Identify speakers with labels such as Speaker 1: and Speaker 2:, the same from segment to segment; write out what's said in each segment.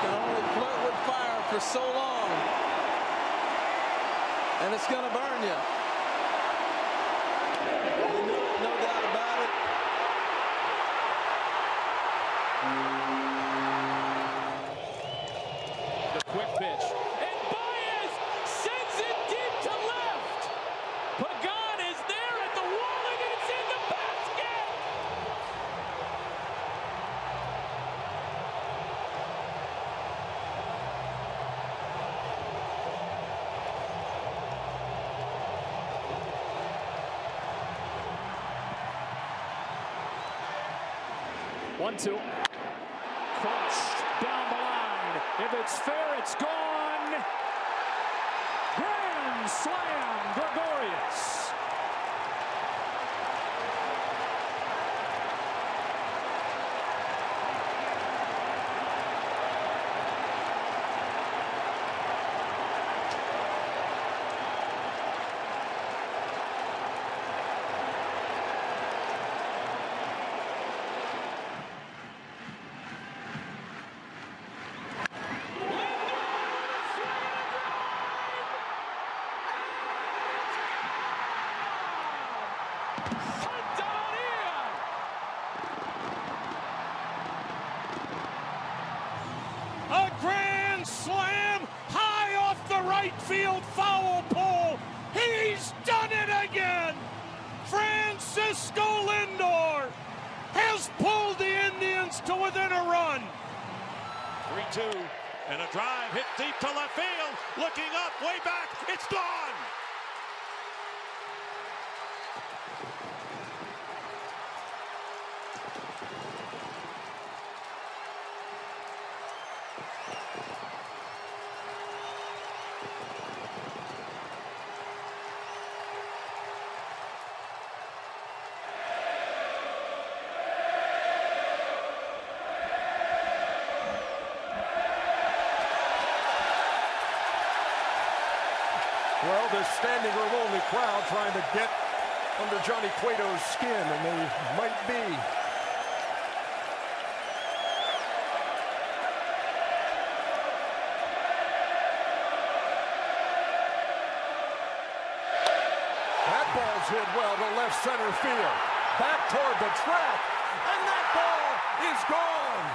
Speaker 1: can only flirt with fire for so long, and it's going to burn you. No doubt about it.
Speaker 2: The quick pitch. And Baez sends it deep to left. Pagan is there at the wall, and it's in the basket. 1-2. Crushed down the line. If it's fair, it's gone. Grand slam, Gregorius. A grand slam high off the right field foul pole. He's done it again. Francisco Lindor has pulled the Indians to within a run.
Speaker 3: 3-2 and a drive hit deep to left field. Looking up, way back, it's gone.
Speaker 4: Well, this standing room only crowd trying to get under Johnny Cueto's skin, and they might be. That ball's hit well to left center field. Back toward the track, and that ball is gone.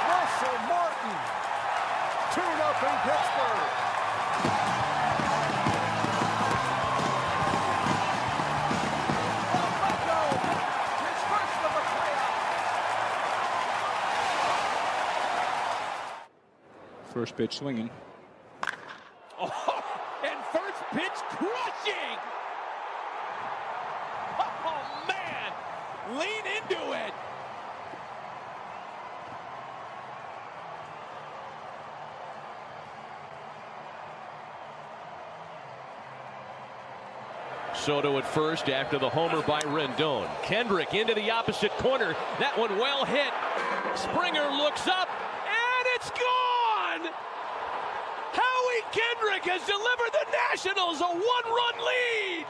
Speaker 4: Russell Martin, 2-0 Pittsburgh.
Speaker 2: First pitch swinging. Oh, and first pitch crushing. Oh, man. Lean into it.
Speaker 5: Soto at first after the homer by Rendon. Kendrick into the opposite corner. That one well hit. Springer looks up, and it's gone! Howie Kendrick has delivered the Nationals a one-run lead!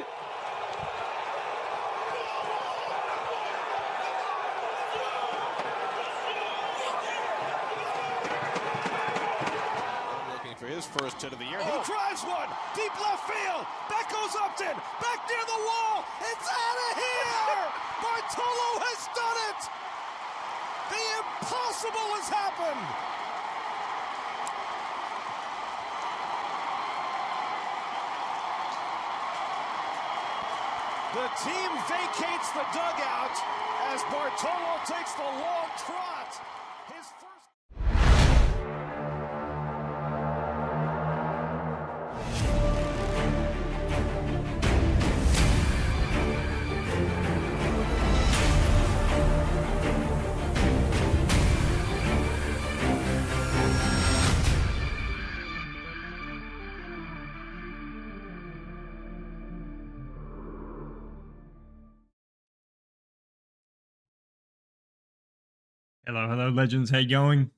Speaker 3: Looking for his first hit of the year. He drives one, deep left field. Back goes Upton, back near the wall. It's out of here! Bartolo has done it! The impossible has happened! The team vacates the dugout as Bartolo takes the long trot. His first...
Speaker 6: Hello, legends. How you going?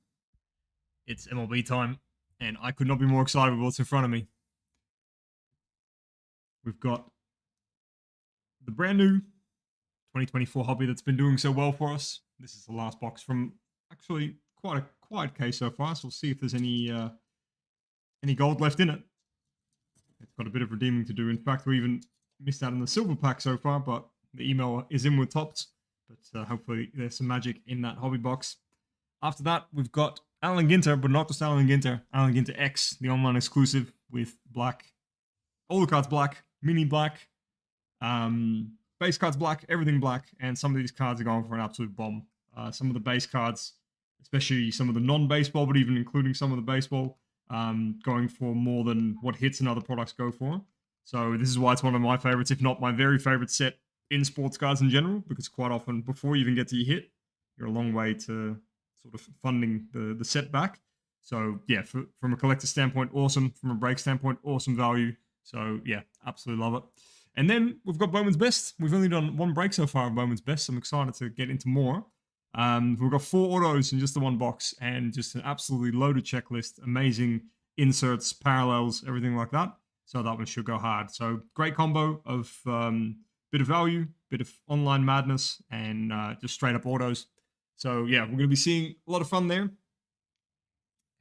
Speaker 6: It's MLB time, and I could not be more excited with what's in front of me. We've got the brand new 2024 hobby that's been doing so well for us. This is the last box from actually quite quiet case so far, so we'll see if there's any gold left in it. It's got a bit of redeeming to do. In fact, we even missed out on the silver pack so far, but the email is in with tops. But hopefully there's some magic in that hobby box. After that, we've got Allen Ginter, but not just Allen Ginter X, the online exclusive with black. All the cards black, mini black, base cards black, everything black, and some of these cards are going for an absolute bomb. Some of the base cards, especially some of the non-baseball, but even including some of the baseball, going for more than what hits and other products go for. So this is why it's one of my favorites, if not my very favorite set in sports cards in general, because quite often before you even get to your hit, you're a long way to sort of funding the set back. So yeah, from a collector standpoint, awesome. From a break standpoint, awesome value. So yeah, absolutely love it. And then we've got Bowman's Best. We've only done one break so far of Bowman's Best. So I'm excited to get into more. We've got 4 autos in just the one box and just an absolutely loaded checklist. Amazing inserts, parallels, everything like that. So that one should go hard. So great combo of bit of value, bit of online madness, and just straight up autos. So yeah, we're going to be seeing a lot of fun there.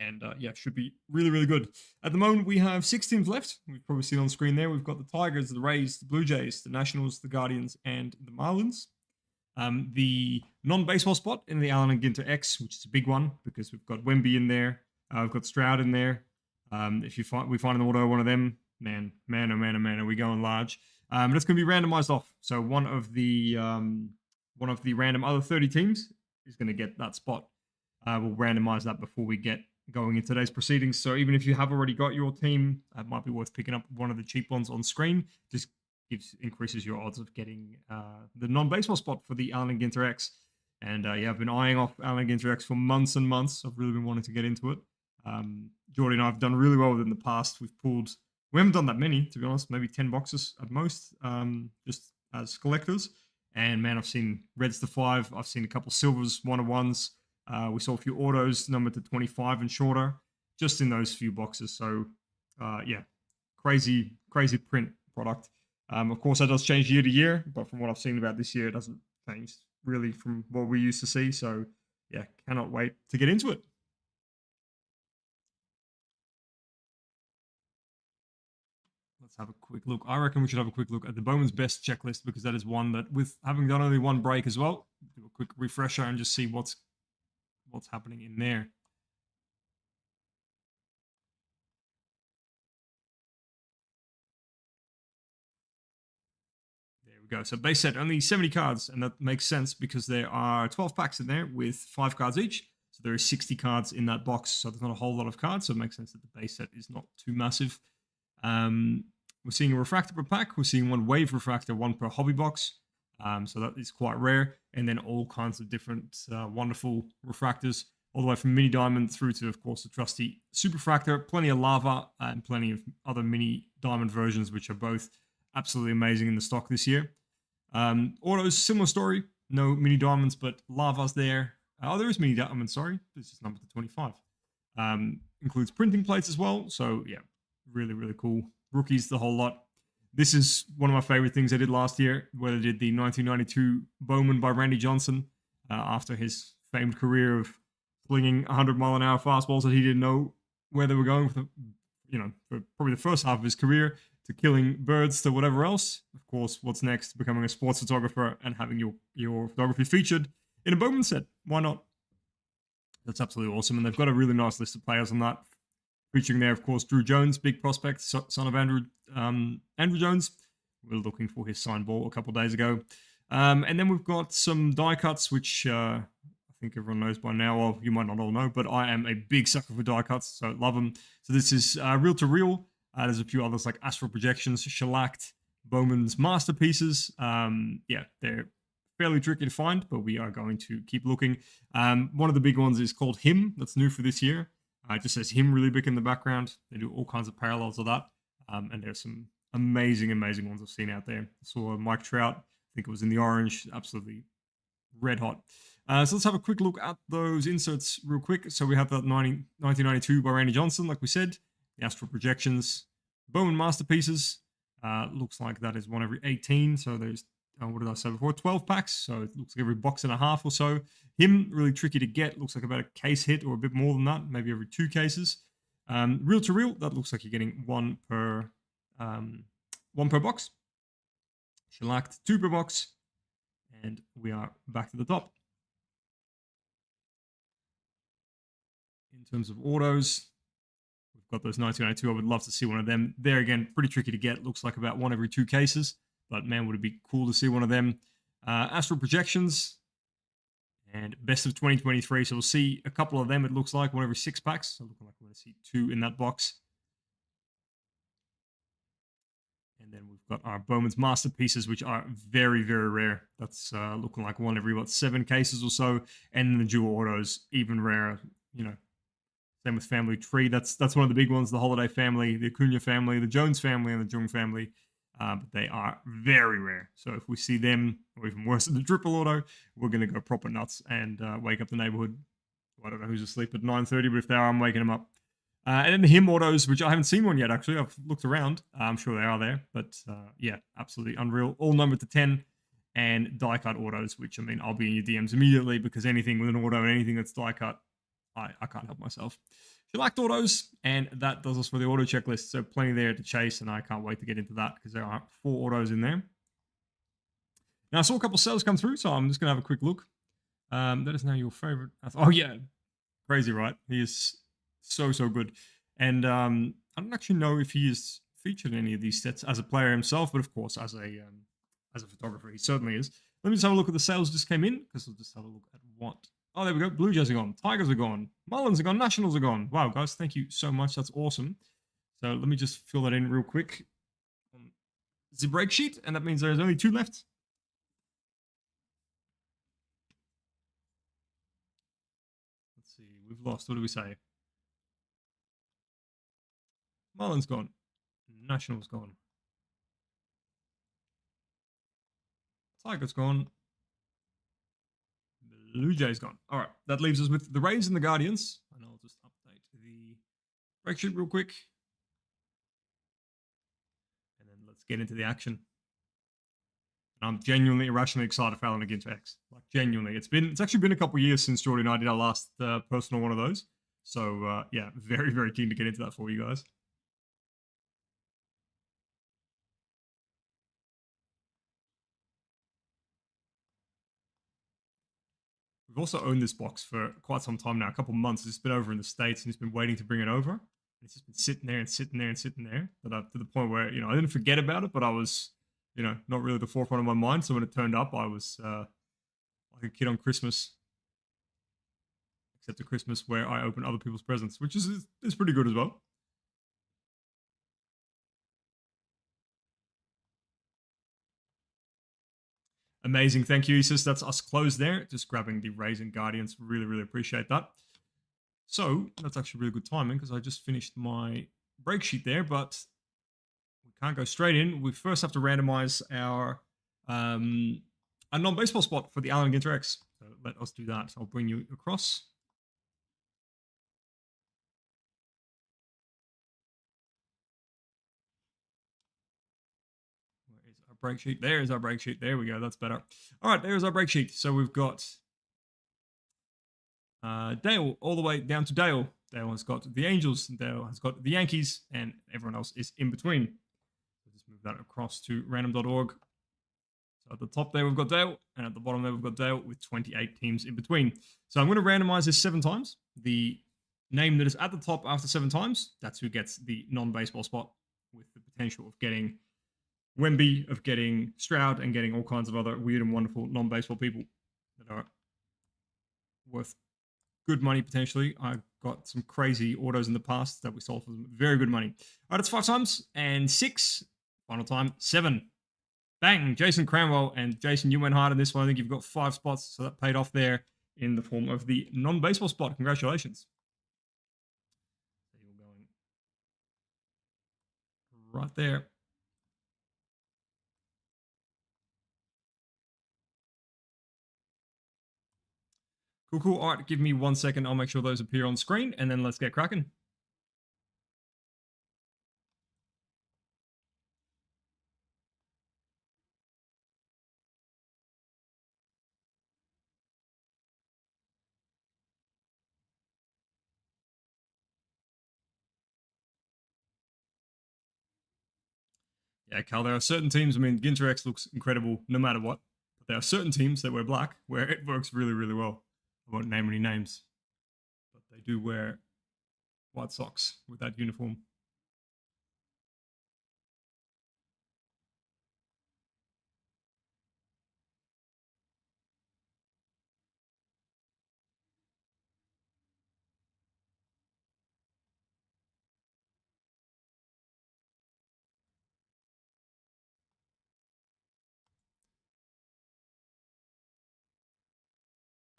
Speaker 6: And yeah, should be really, really good. At the moment, we have 6 teams left. We've probably seen on screen there. We've got the Tigers, the Rays, the Blue Jays, the Nationals, the Guardians, and the Marlins. The non-baseball spot in the Allen and Ginter X, which is a big one because we've got Wemby in there. We've got Stroud in there. If we find an auto, one of them, man, are we going large? But it's going to be randomized off. So one of the random other 30 teams is going to get that spot. We'll randomize that before we get going in today's proceedings. So even if you have already got your team, it might be worth picking up one of the cheap ones on screen. Just increases your odds of getting the non-baseball spot for the Allen and Ginter X. And yeah, I've been eyeing off Allen and Ginter X for months and months. I've really been wanting to get into it. Jordy and I have done really well with it in the past. We haven't done that many, to be honest, maybe 10 boxes at most, just as collectors. And man, I've seen reds to 5. I've seen a couple silvers, 1-of-1s. We saw a few autos numbered to 25 and shorter, just in those few boxes. So yeah, crazy print product. Of course, that does change year to year, but from what I've seen about this year, it doesn't change really from what we used to see. So yeah, cannot wait to get into it. Let's have a quick look. I reckon we should have a quick look at the Bowman's Best checklist, because that is one that, with having done only one break as well, do a quick refresher and just see what's happening in there. There we go. So base set, only 70 cards, and that makes sense because there are 12 packs in there with 5 cards each. So there are 60 cards in that box, so there's not a whole lot of cards, so it makes sense that the base set is not too massive. We're seeing a refractor per pack. We're seeing 1 wave refractor, 1 per hobby box. So that is quite rare. And then all kinds of different wonderful refractors, all the way from mini diamond through to, of course, the trusty superfractor. Plenty of lava and plenty of other mini diamond versions, which are both absolutely amazing in the stock this year. Autos, similar story. No mini diamonds, but lava's there. Oh, there is mini diamonds, sorry. This is numbered to 25. Includes printing plates as well. So, yeah, really, really cool. Rookies, the whole lot. This is one of my favorite things I did last year, where they did the 1992 Bowman by Randy Johnson after his famed career of flinging 100-mile-an-hour fastballs that he didn't know where they were going for, for probably the first half of his career, to killing birds to whatever else. Of course, what's next? Becoming a sports photographer and having your photography featured in a Bowman set. Why not? That's absolutely awesome. And they've got a really nice list of players on that. Featuring there, of course, Drew Jones, big prospect, son of Andrew Jones. We were looking for his signed ball a couple of days ago. And then we've got some die cuts, which I think everyone knows by now. Well, you might not all know, but I am a big sucker for die cuts, so love them. So this is reel to reel. There's a few others like Astral Projections, Shellacked, Bowman's Masterpieces. Yeah, they're fairly tricky to find, but we are going to keep looking. One of the big ones is called Him. That's new for this year. It just says Him really big in the background. They do all kinds of parallels of that. And there's some amazing ones I've seen out there. I saw Mike Trout. I think it was in the orange. Absolutely red hot. So let's have a quick look at those inserts real quick. So we have that 1992 by Randy Johnson, like we said. The Astral Projections. Bowman Masterpieces. Looks like that is one every 18. So there's what did I say before? 12 packs. So it looks like every box and a half or so. Him, really tricky to get. Looks like about a case hit or a bit more than that. Maybe every 2 cases. Reel to reel, that looks like you're getting one per box. Shellacked 2 per box. And we are back to the top. In terms of autos, we've got those 1992. I would love to see one of them. There again, pretty tricky to get. Looks like about 1 every 2 cases. But man, would it be cool to see one of them. Astral Projections and Best of 2023. So we'll see a couple of them, it looks like, 1 every 6 packs. So looking like we're going to see 2 in that box. And then we've got our Bowman's Masterpieces, which are very, very rare. That's looking like 1 every, 7 cases or so. And then the dual autos, even rarer, you know. Same with Family Tree. That's one of the big ones. The Holiday family, the Acuna family, the Jones family, and the Jung family. But they are very rare. So if we see them, or even worse than the triple auto, we're going to go proper nuts and wake up the neighborhood. I don't know who's asleep at 9:30, but if they are, I'm waking them up. And then the him autos, which I haven't seen one yet, actually. I've looked around. I'm sure they are there. But yeah, absolutely unreal. All numbered to 10. And die cut autos, which, I mean, I'll be in your DMs immediately because anything with an auto and anything that's die cut, I can't help myself. Shellacked autos, and that does us for the auto checklist. So plenty there to chase, and I can't wait to get into that because there are 4 autos in there. Now, I saw a couple sales come through, so I'm just going to have a quick look. That is now your favorite. Oh, yeah. Crazy, right? He is so, so good. And I don't actually know if he is featured in any of these sets as a player himself, but of course, as a photographer, he certainly is. Let me just have a look at the sales just came in, because we'll just have a look at what. Oh, there we go. Blue Jays are gone. Tigers are gone. Marlins are gone. Nationals are gone. Wow, guys, thank you so much. That's awesome. So let me just fill that in real quick on the break sheet, and that means there's only 2 left. Let's see. We've lost. What do we say? Marlins gone. Nationals gone. Tigers gone. Blue Jays gone. All right, that leaves us with the Rays and the Guardians. And I'll just update the break sheet real quick. And then let's get into the action. And I'm genuinely, irrationally excited for Alan against X. Like, genuinely. It's actually been a couple of years since Jordy and I did our last personal one of those. So, yeah, very, very keen to get into that for you guys. We've also owned this box for quite some time now, a couple of months. It's been over in the States, and he's been waiting to bring it over. It's just been sitting there and sitting there and sitting there, to the point where, I didn't forget about it, but I was, not really the forefront of my mind. So when it turned up, I was like a kid on Christmas, except a Christmas where I open other people's presents, which is pretty good as well. Amazing. Thank you, Isis. That's us closed there. Just grabbing the Rays and Guardians. Really, really appreciate that. So that's actually really good timing because I just finished my break sheet there, but we can't go straight in. We first have to randomize our non-baseball spot for the Allen against Rex. So let us do that. I'll bring you across. Break sheet. There's our break sheet. There we go. That's better. All right, there's our break sheet. So we've got Dale all the way down to Dale. Dale has got the Angels. Dale has got the Yankees, and everyone else is in between. So just move that across to random.org. So at the top there, we've got Dale, and at the bottom there, we've got Dale with 28 teams in between. So I'm going to randomize this 7 times. The name that is at the top after 7 times, that's who gets the non-baseball spot, with the potential of getting Wemby, of getting Stroud, and getting all kinds of other weird and wonderful non-baseball people that are worth good money potentially. I got some crazy autos in the past that we sold for very good money. All right, it's 5 times and 6. Final time, 7. Bang! Jason Cranwell, and Jason, you went hard on this one. I think you've got 5 spots, so that paid off there in the form of the non-baseball spot. Congratulations. So you're going right there. Cool. All right, give me 1 second. I'll make sure those appear on screen, and then let's get cracking. Yeah, Cal, there are certain teams, I mean, Ginter X looks incredible no matter what. But there are certain teams that wear black where it works really, really well. I won't name any names. But they do wear white socks with that uniform.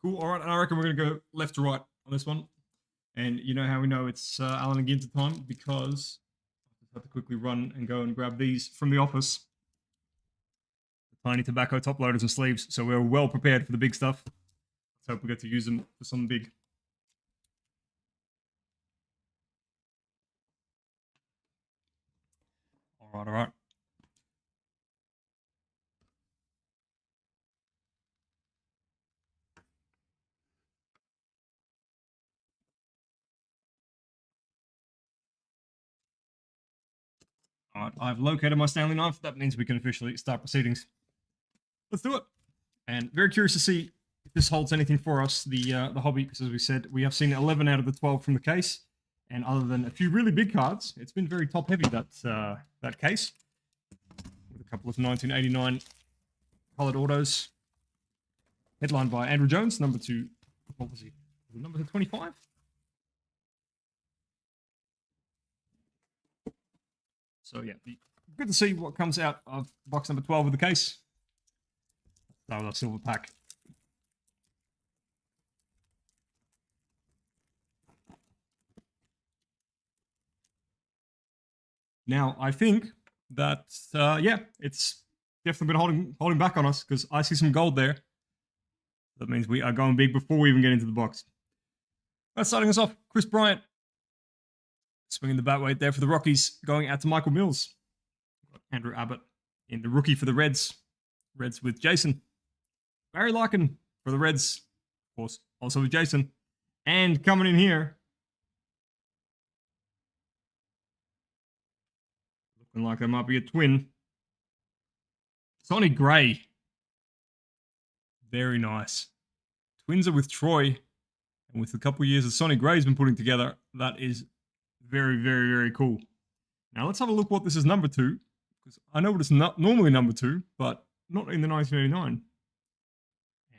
Speaker 6: Cool. All right. And I reckon we're going to go left to right on this one. And you know how we know it's Alan and Ginter time? Because I just have to quickly run and go and grab these from the office. The tiny tobacco top loaders and sleeves. So we're well prepared for the big stuff. Let's hope we get to use them for something big. All right, all right. All right, I've located my Stanley knife. That means we can officially start proceedings. Let's do it. And very curious to see if this holds anything for us, the hobby, because as we said, we have seen 11 out of the 12 from the case. And other than a few really big cards, it's been very top-heavy, that case. With a couple of 1989 colored autos. Headlined by Andrew Jones, number 2. What was he? Number 25? So yeah, good to see what comes out of box number 12 of the case. Start with our silver pack. Now, I think that, yeah, it's definitely been holding back on us because I see some gold there. That means we are going big before we even get into the box. That's starting us off. Chris Bryant. Swinging the bat weight there for the Rockies, going out to Michael Mills. Andrew Abbott in the rookie for the Reds. Reds with Jason. Barry Larkin for the Reds, of course, also with Jason. And coming in here, looking like there might be a twin. Sonny Gray. Very nice. Twins are with Troy. And with a couple of years that Sonny Gray's been putting together, that is very, very, very cool. Now let's have a look what this is number 2. Because I know it's not normally number 2, but not in the 1989.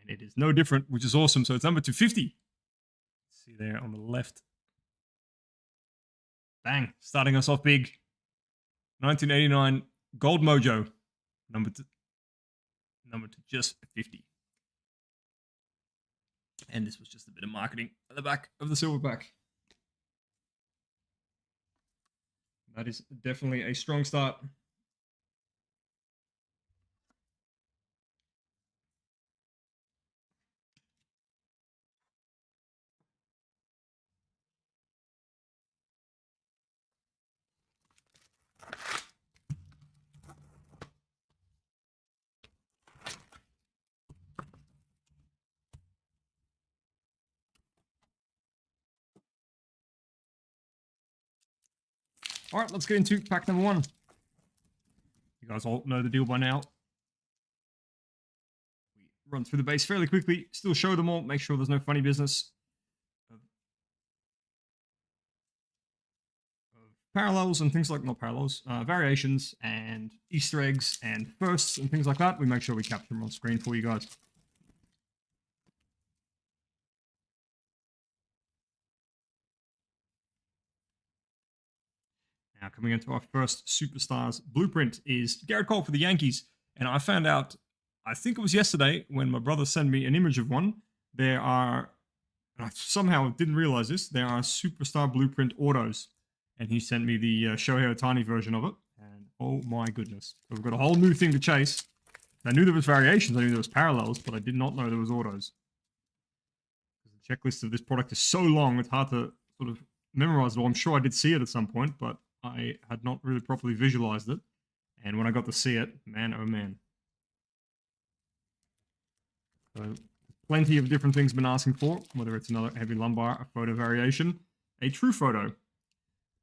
Speaker 6: And it is no different, which is awesome. So it's number 250. See there on the left. Bang. Starting us off big. 1989 Gold Mojo. Number to just 50. And this was just a bit of marketing at the back of the silverback. That is definitely a strong start. All right, let's get into pack number 1. You guys all know the deal by now. We run through the base fairly quickly, still show them all, make sure there's no funny business. Parallels and things like, not parallels, variations and Easter eggs and firsts and things like that. We make sure we capture them on screen for you guys. Now, coming into our first Superstars blueprint is Garrett Cole for the Yankees. And I found out, I think it was yesterday, when my brother sent me an image of one. There are, and I somehow didn't realize this, there are Superstar blueprint autos. And he sent me the Shohei Ohtani version of it. And oh my goodness. So we've got a whole new thing to chase. I knew there was variations, I knew there was parallels, but I did not know there was autos. The checklist of this product is so long, it's hard to sort of memorize it. Well, I'm sure I did see it at some point, but I had not really properly visualized it. And when I got to see it, man, oh man. So, plenty of different things been asking for, whether it's another heavy lumbar, a photo variation, a true photo,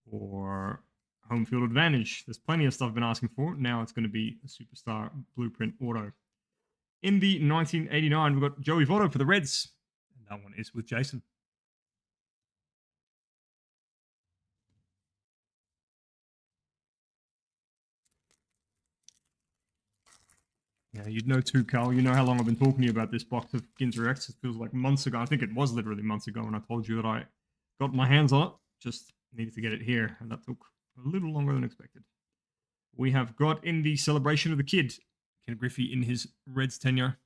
Speaker 6: or home field advantage. There's plenty of stuff I've been asking for. Now it's going to be a superstar blueprint auto. In the 1989, we've got Joey Votto for the Reds. And that one is with Jason. Yeah, you'd know too, Cal. You know how long I've been talking to you about this box of Ginza X. It feels like months ago. I think it was literally months ago when I told you that I got my hands on it. Just needed to get it here, and that took a little longer than expected. We have got in the celebration of the kid, Ken Griffey in his Reds tenure.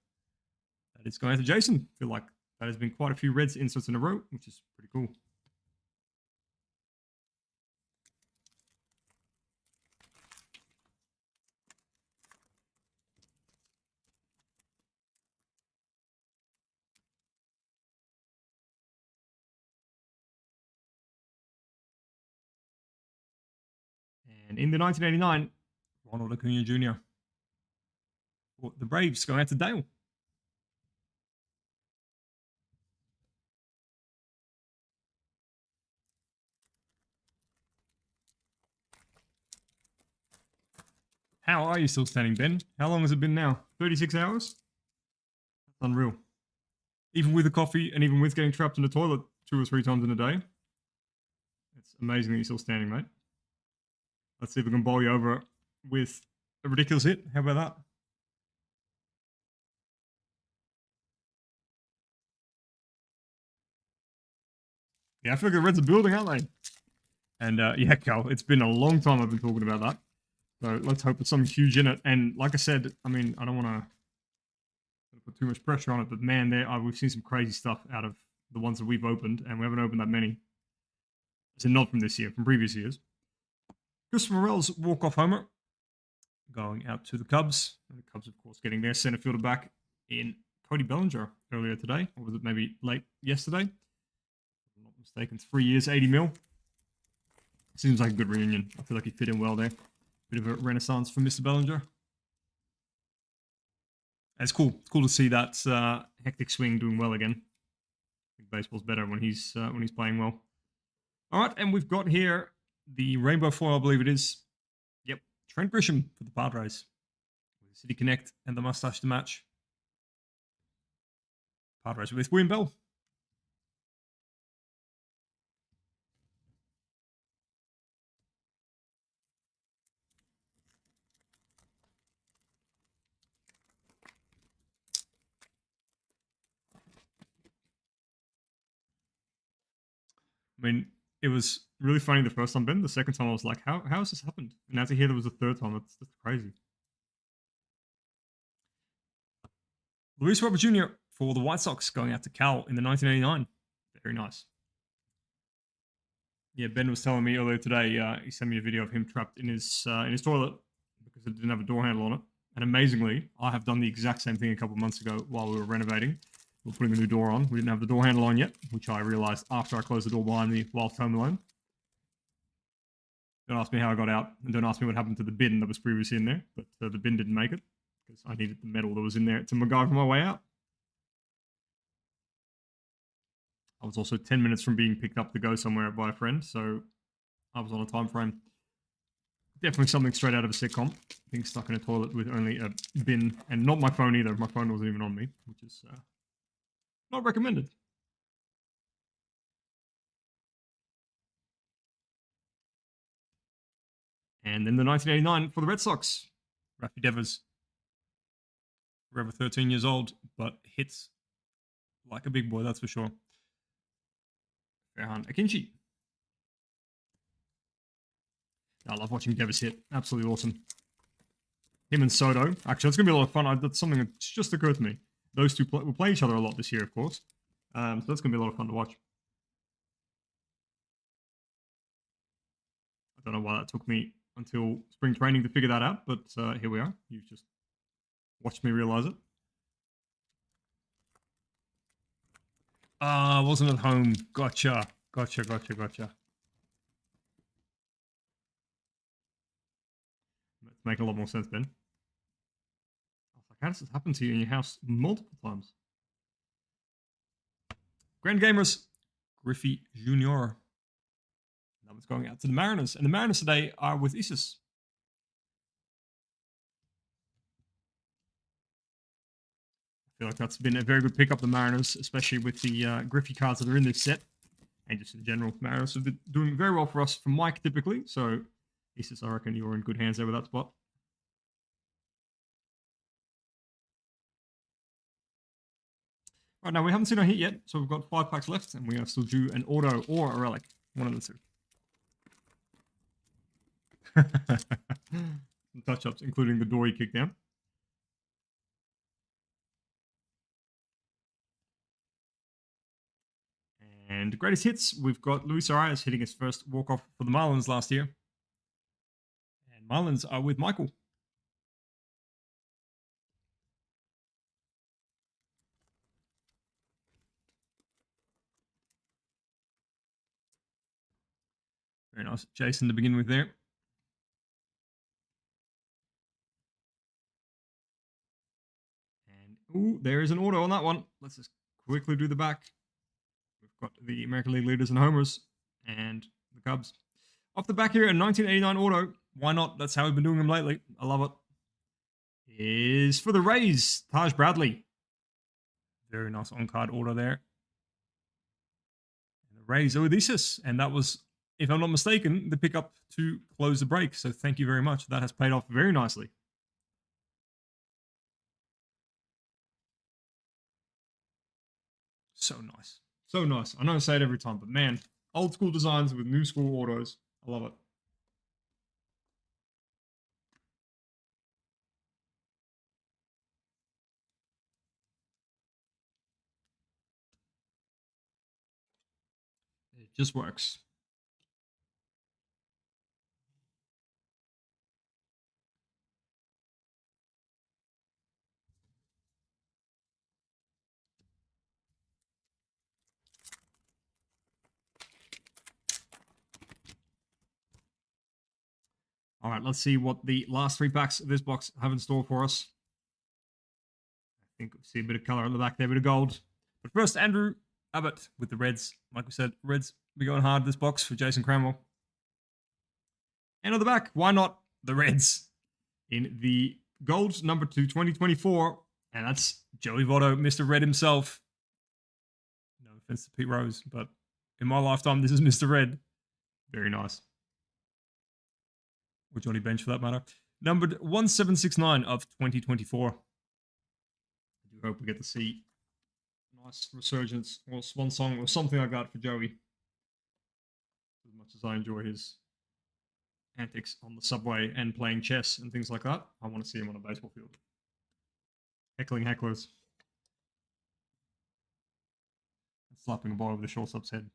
Speaker 6: That is going out to Jason. I feel like that has been quite a few Reds inserts in a row, which is pretty cool. And in the 1989, Ronald Acuna Jr. The Braves going out to Dale. How are you still standing, Ben? How long has it been now? 36 hours? That's unreal. Even with the coffee and even with getting trapped in the toilet 2 or 3 times in a day. It's amazing that you're still standing, mate. Let's see if we can bowl you over with a ridiculous hit. How about that? Yeah, I feel like the Reds are building, aren't they? And yeah, Cal, it's been a long time I've been talking about that. So let's hope there's something huge in it. And like I said, I mean, I don't want to put too much pressure on it, but man, we've seen some crazy stuff out of the ones that we've opened, and we haven't opened that many. So not from this year, from previous years. Christopher Morel's walk-off homer going out to the Cubs. And the Cubs, of course, getting their center fielder back in Cody Bellinger earlier today. Or was it maybe late yesterday? If I'm not mistaken, 3 years, 80 mil. Seems like a good reunion. I feel like he fit in well there. Bit of a renaissance for Mr. Bellinger. It's cool. It's cool to see that hectic swing doing well again. I think baseball's better when he's playing well. All right, and we've got here the rainbow foil, I believe it is. Yep, Trent Grisham for the Padres. With City Connect and the mustache to match. Padres with William Bell. I mean, it was really funny the first time, Ben. The second time I was like, how has this happened? And now to hear there was a third time, that's crazy. Luis Robert Jr. for the White Sox going out to Cal in the 1989. Very nice. Yeah, Ben was telling me earlier today, he sent me a video of him trapped in his toilet because it didn't have a door handle on it. And amazingly, I have done the exact same thing a couple of months ago while we were renovating. We were putting the new door on. We didn't have the door handle on yet, which I realized after I closed the door behind me whilst home alone. Don't ask me how I got out, and don't ask me what happened to the bin that was previously in there, but the bin didn't make it, because I needed the metal that was in there to MacGyver my way out. I was also 10 minutes from being picked up to go somewhere by a friend, so I was on a time frame. Definitely something straight out of a sitcom. Being stuck in a toilet with only a bin, and not my phone either. My phone wasn't even on me, which is not recommended. And then the 1989 for the Red Sox. Rafi Devers. Forever 13 years old, but hits like a big boy, that's for sure. Farhan Akinci. I love watching Devers hit. Absolutely awesome. Him and Soto. Actually, it's going to be a lot of fun. That's something that just occurred to me. Those two will play each other a lot this year, of course. So that's going to be a lot of fun to watch. I don't know why that took me until spring training to figure that out, but here we are. You've just watched me realize it. Ah, wasn't at home. Gotcha. Gotcha. Let's make a lot more sense, Ben. I was like, how does this happen to you in your house multiple times? Grand Gamers, Griffey Jr. That one's going out to the Mariners. And the Mariners today are with Isis. I feel like that's been a very good pickup, the Mariners, especially with the Griffey cards that are in this set. And just in general, Mariners have been doing very well for us from Mike, typically. So, Isis, I reckon you're in good hands there with that spot. Right, now we haven't seen our hit yet, so we've got 5 packs left, and we are still due an auto or a relic. One of the two. Some touch-ups, including the door he kicked down. And greatest hits, we've got Luis Arias hitting his first walk-off for the Marlins last year. And Marlins are with Michael. Very nice. Jason to begin with there. And, ooh, there is an auto on that one. Let's just quickly do the back. We've got the American League leaders and homers and the Cubs. Off the back here, a 1989 auto. Why not? That's how we've been doing them lately. I love it. Is for the Rays, Taj Bradley. Very nice on-card auto there. And the Rays are with Isis. And that was, if I'm not mistaken, the pickup to close the break. So thank you very much. That has paid off very nicely. So nice. So nice. I know I say it every time, but man, old school designs with new school autos. I love it. It just works. All right, let's see what the last 3 packs of this box have in store for us. I think we see a bit of color on the back there, a bit of gold. But first, Andrew Abbott with the Reds. Like we said, Reds be going hard this box for Jason Cranwell. And on the back, why not the Reds? In the gold number 2, 2024. And that's Joey Votto, Mr. Red himself. No offense to Pete Rose, but in my lifetime, this is Mr. Red. Very nice. Or Johnny Bench for that matter. Numbered 1769 of 2024. I do hope we get to see a nice resurgence or swan song or something like that for Joey. As much as I enjoy his antics on the subway and playing chess and things like that, I want to see him on a baseball field. Heckling hecklers. And slapping a ball over the shortstop's head.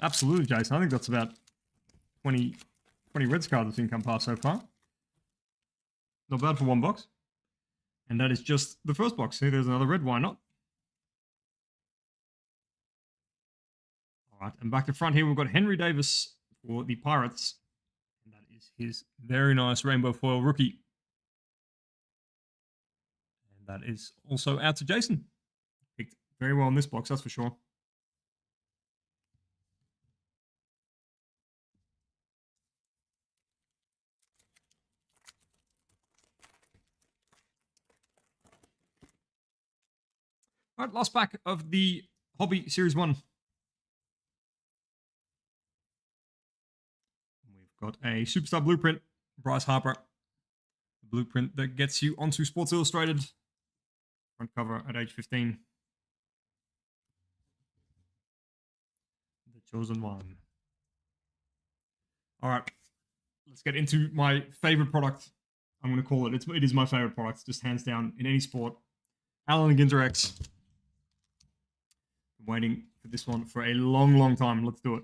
Speaker 6: Absolutely, Jason. I think that's about 20 Reds cards I've seen come past so far. Not bad for one box. And that is just the first box. See, there's another red. Why not? All right, and back to front here, we've got Henry Davis for the Pirates. And that is his very nice rainbow foil rookie. And that is also out to Jason. Picked very well in this box, that's for sure. All right, last pack of the Hobby Series 1. We've got a Superstar Blueprint, Bryce Harper. A blueprint that gets you onto Sports Illustrated. Front cover at age 15. The chosen one. All right, let's get into my favorite product. I'm going to call it. It is my favorite product, just hands down in any sport. Allen & Ginter X. Waiting for this one for a long, long time. Let's do it.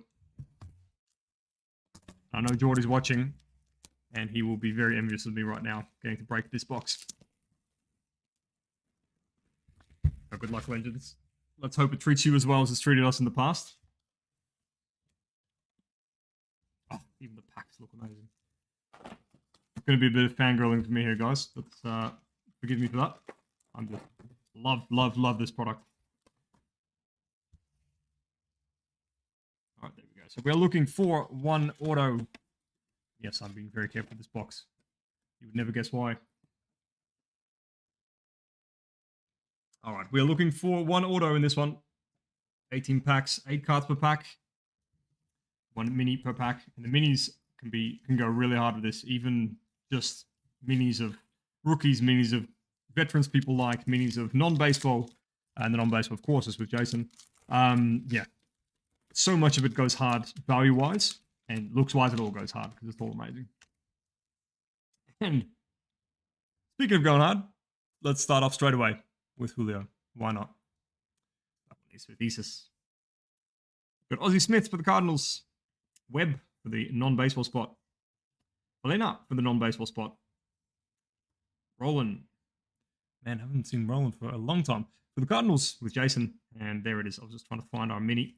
Speaker 6: I know Geordie's watching, and he will be very envious of me right now, getting to break this box. Oh, good luck, Legends. Let's hope it treats you as well as it's treated us in the past. Oh, even the packs look amazing. It's going to be a bit of fangirling for me here, guys. But forgive me for that. I'm just Love, love, love this product. All right, there we go. So we're looking for one auto. Yes, I'm being very careful with this box. You would never guess why. All right, we're looking for one auto in this one. 18 packs, 8 cards per pack. 1 mini per pack. And the minis can go really hard with this. Even just minis of rookies, minis of veterans people like, minis of non-baseball, and the non-baseball, of course, is with Jason. Yeah. So much of it goes hard value-wise, and looks-wise it all goes hard, because it's all amazing. And speaking of going hard, let's start off straight away with Julio. Why not? That one is with Thesis. Got Ozzie Smith for the Cardinals. Webb for the non-baseball spot. Molina for the non-baseball spot. Roland. Man, I haven't seen Roland for a long time. For the Cardinals with Jason. And there it is. I was just trying to find our mini.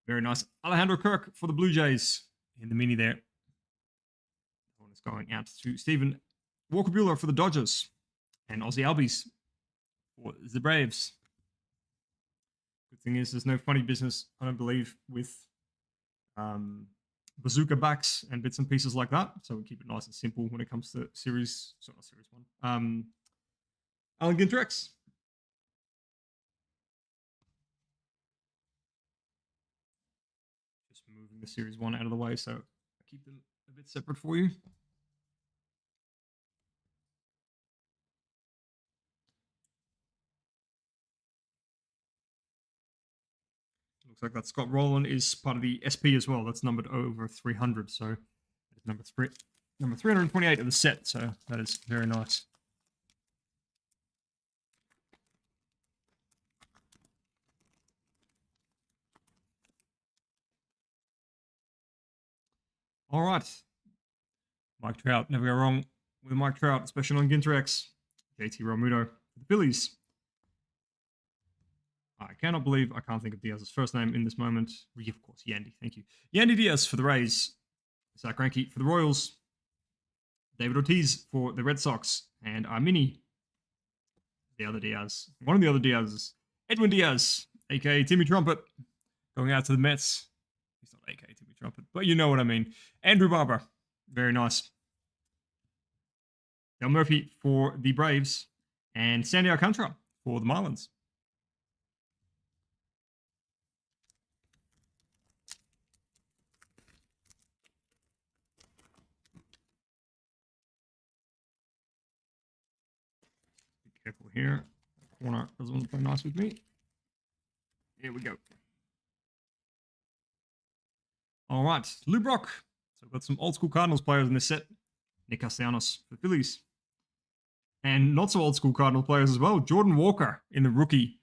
Speaker 6: Very nice. Alejandro Kirk for the Blue Jays in the mini there. That one is going out to Steven Walker Buehler for the Dodgers. And Ozzie Albies for the Braves. Good thing is there's no funny business, I don't believe, with bazooka backs and bits and pieces like that. So we keep it nice and simple when it comes to series, sorry, not series 1. Alan Ginterex. Just moving the series 1 out of the way, so I keep them a bit separate for you. Looks like that Scott Rowland is part of the SP as well. That's numbered over 300, so it's number 328 of the set. So that is very nice. All right, Mike Trout. Never go wrong with Mike Trout, especially on Ginterex. JT Realmuto for the Phillies. I cannot believe I can't think of Diaz's first name in this moment. Of course, Yandy. Thank you. Yandy Diaz for the Rays. Zach Greinke for the Royals. David Ortiz for the Red Sox. And our mini, the other Diaz. One of the other Diaz's. Edwin Diaz, a.k.a. Timmy Trumpet, going out to the Mets. He's not a.k.a. Timmy Trumpet, but you know what I mean. Andrew Barber. Very nice. Del Murphy for the Braves. And Sandy Alcantara for the Marlins. Careful here. Corner doesn't want to play nice with me. Here we go. All right, Lou Brock. So we've got some old school Cardinals players in this set. Nick Castellanos for the Phillies. And not so old school Cardinal players as well. Jordan Walker in the rookie.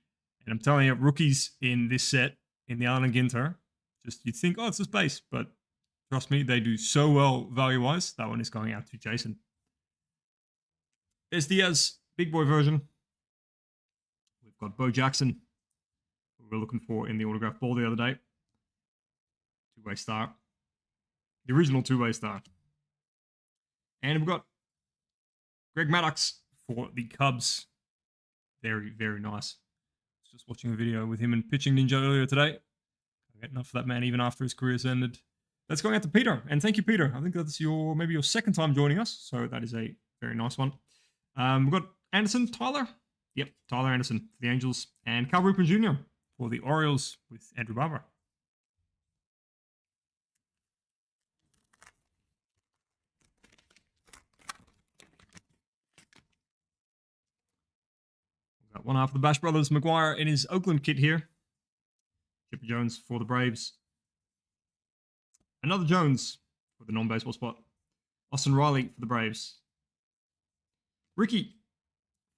Speaker 6: And I'm telling you, rookies in this set, in the Allen Ginter, just you'd think, oh, it's just base. But trust me, they do so well value-wise. That one is going out to Jason. There's Diaz. Big boy version. We've got Bo Jackson, who we were looking for in the autograph ball the other day. Two-way star. The original two-way star. And we've got Greg Maddux for the Cubs. Very, very nice. I was just watching a video with him and Pitching Ninja earlier today. I get enough for that man even after his career's ended. That's going out to Peter. And thank you, Peter. I think that's maybe your second time joining us. So that is a very nice one. We've got Anderson, Tyler. Yep, Tyler Anderson for the Angels. And Cal Ripken Jr. for the Orioles with Andrew Barber. We've got one half of the Bash Brothers, McGuire in his Oakland kit here. Chipper Jones for the Braves. Another Jones for the non-baseball spot. Austin Riley for the Braves. Ricky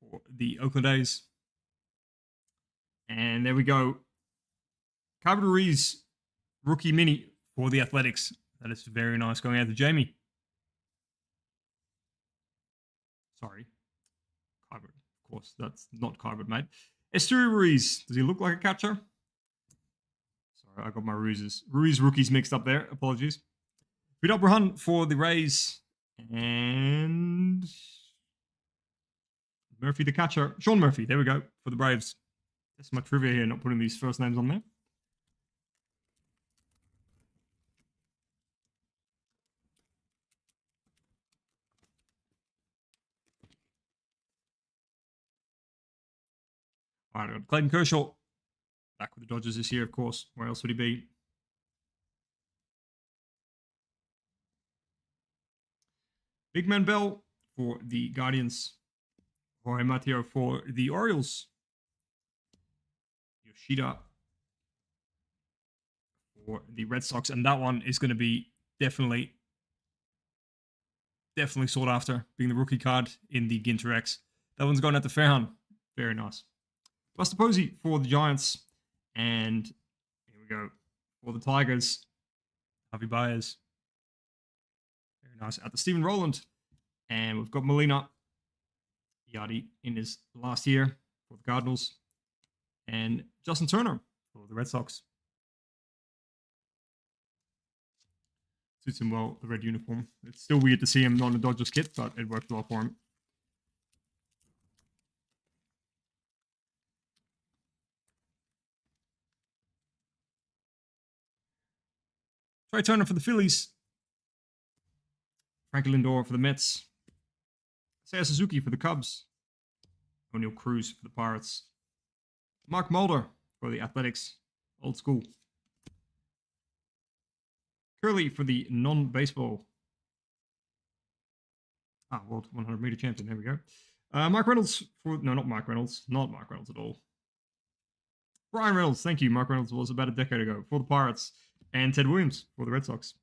Speaker 6: for the Oakland A's. And there we go. Carver Ruiz, rookie mini for the Athletics. That is very nice. Going out to Jamie. Sorry. Carver, of course. That's not Carver, mate. Esteury Ruiz. Does he look like a catcher? Sorry, I got my Ruiz rookies mixed up there. Apologies. Vidal Brujan for the Rays. And Murphy the catcher. Sean Murphy. There we go for the Braves. That's my trivia here, not putting these first names on there. All right, Clayton Kershaw. Back with the Dodgers this year, of course. Where else would he be? Big Man Bell for the Guardians. Jorge Mateo for the Orioles. Yoshida for the Red Sox. And that one is going to be definitely sought after, being the rookie card in the Ginter X. That one's going out to Fairhunt. Very nice. Buster Posey for the Giants. And here we go. For the Tigers, Javi Baez. Very nice. Out to Steven Rowland. And we've got Molina Yadi in his last year for the Cardinals. And Justin Turner for the Red Sox. Suits him well, the red uniform. It's still weird to see him not in a Dodgers kit, but it worked well for him. Trey Turner for the Phillies. Frankie Lindor for the Mets. Seiya Suzuki for the Cubs. O'Neal Cruz for the Pirates. Mark Mulder for the Athletics. Old school. Curly for the non-baseball. World 100 meter champion. There we go. Mark Reynolds for... No, not Mark Reynolds. Not Mark Reynolds at all. Brian Reynolds. Thank you. Mark Reynolds was about a decade ago for the Pirates. And Ted Williams for the Red Sox.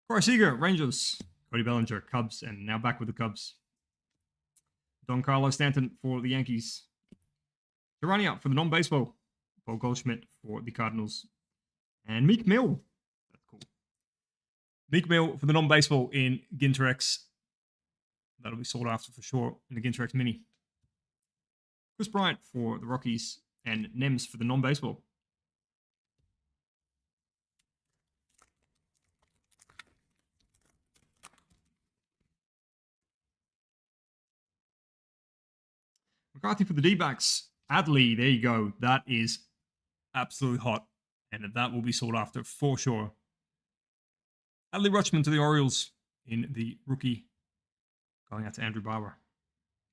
Speaker 6: Corey Seager, Rangers. Cody Bellinger, Cubs. And now back with the Cubs. Don Carlos Stanton for the Yankees. Durania for the non-baseball. Paul Goldschmidt for the Cardinals. And Meek Mill. That's cool. Meek Mill for the non-baseball in Ginter X. That'll be sought after for sure in the Ginter X Mini. Chris Bryant for the Rockies. And Nems for the non-baseball. McCarthy for the D-backs. Adley, there you go. That is absolutely hot. And that will be sought after for sure. Adley Rutschman to the Orioles in the rookie. Going out to Andrew Barber.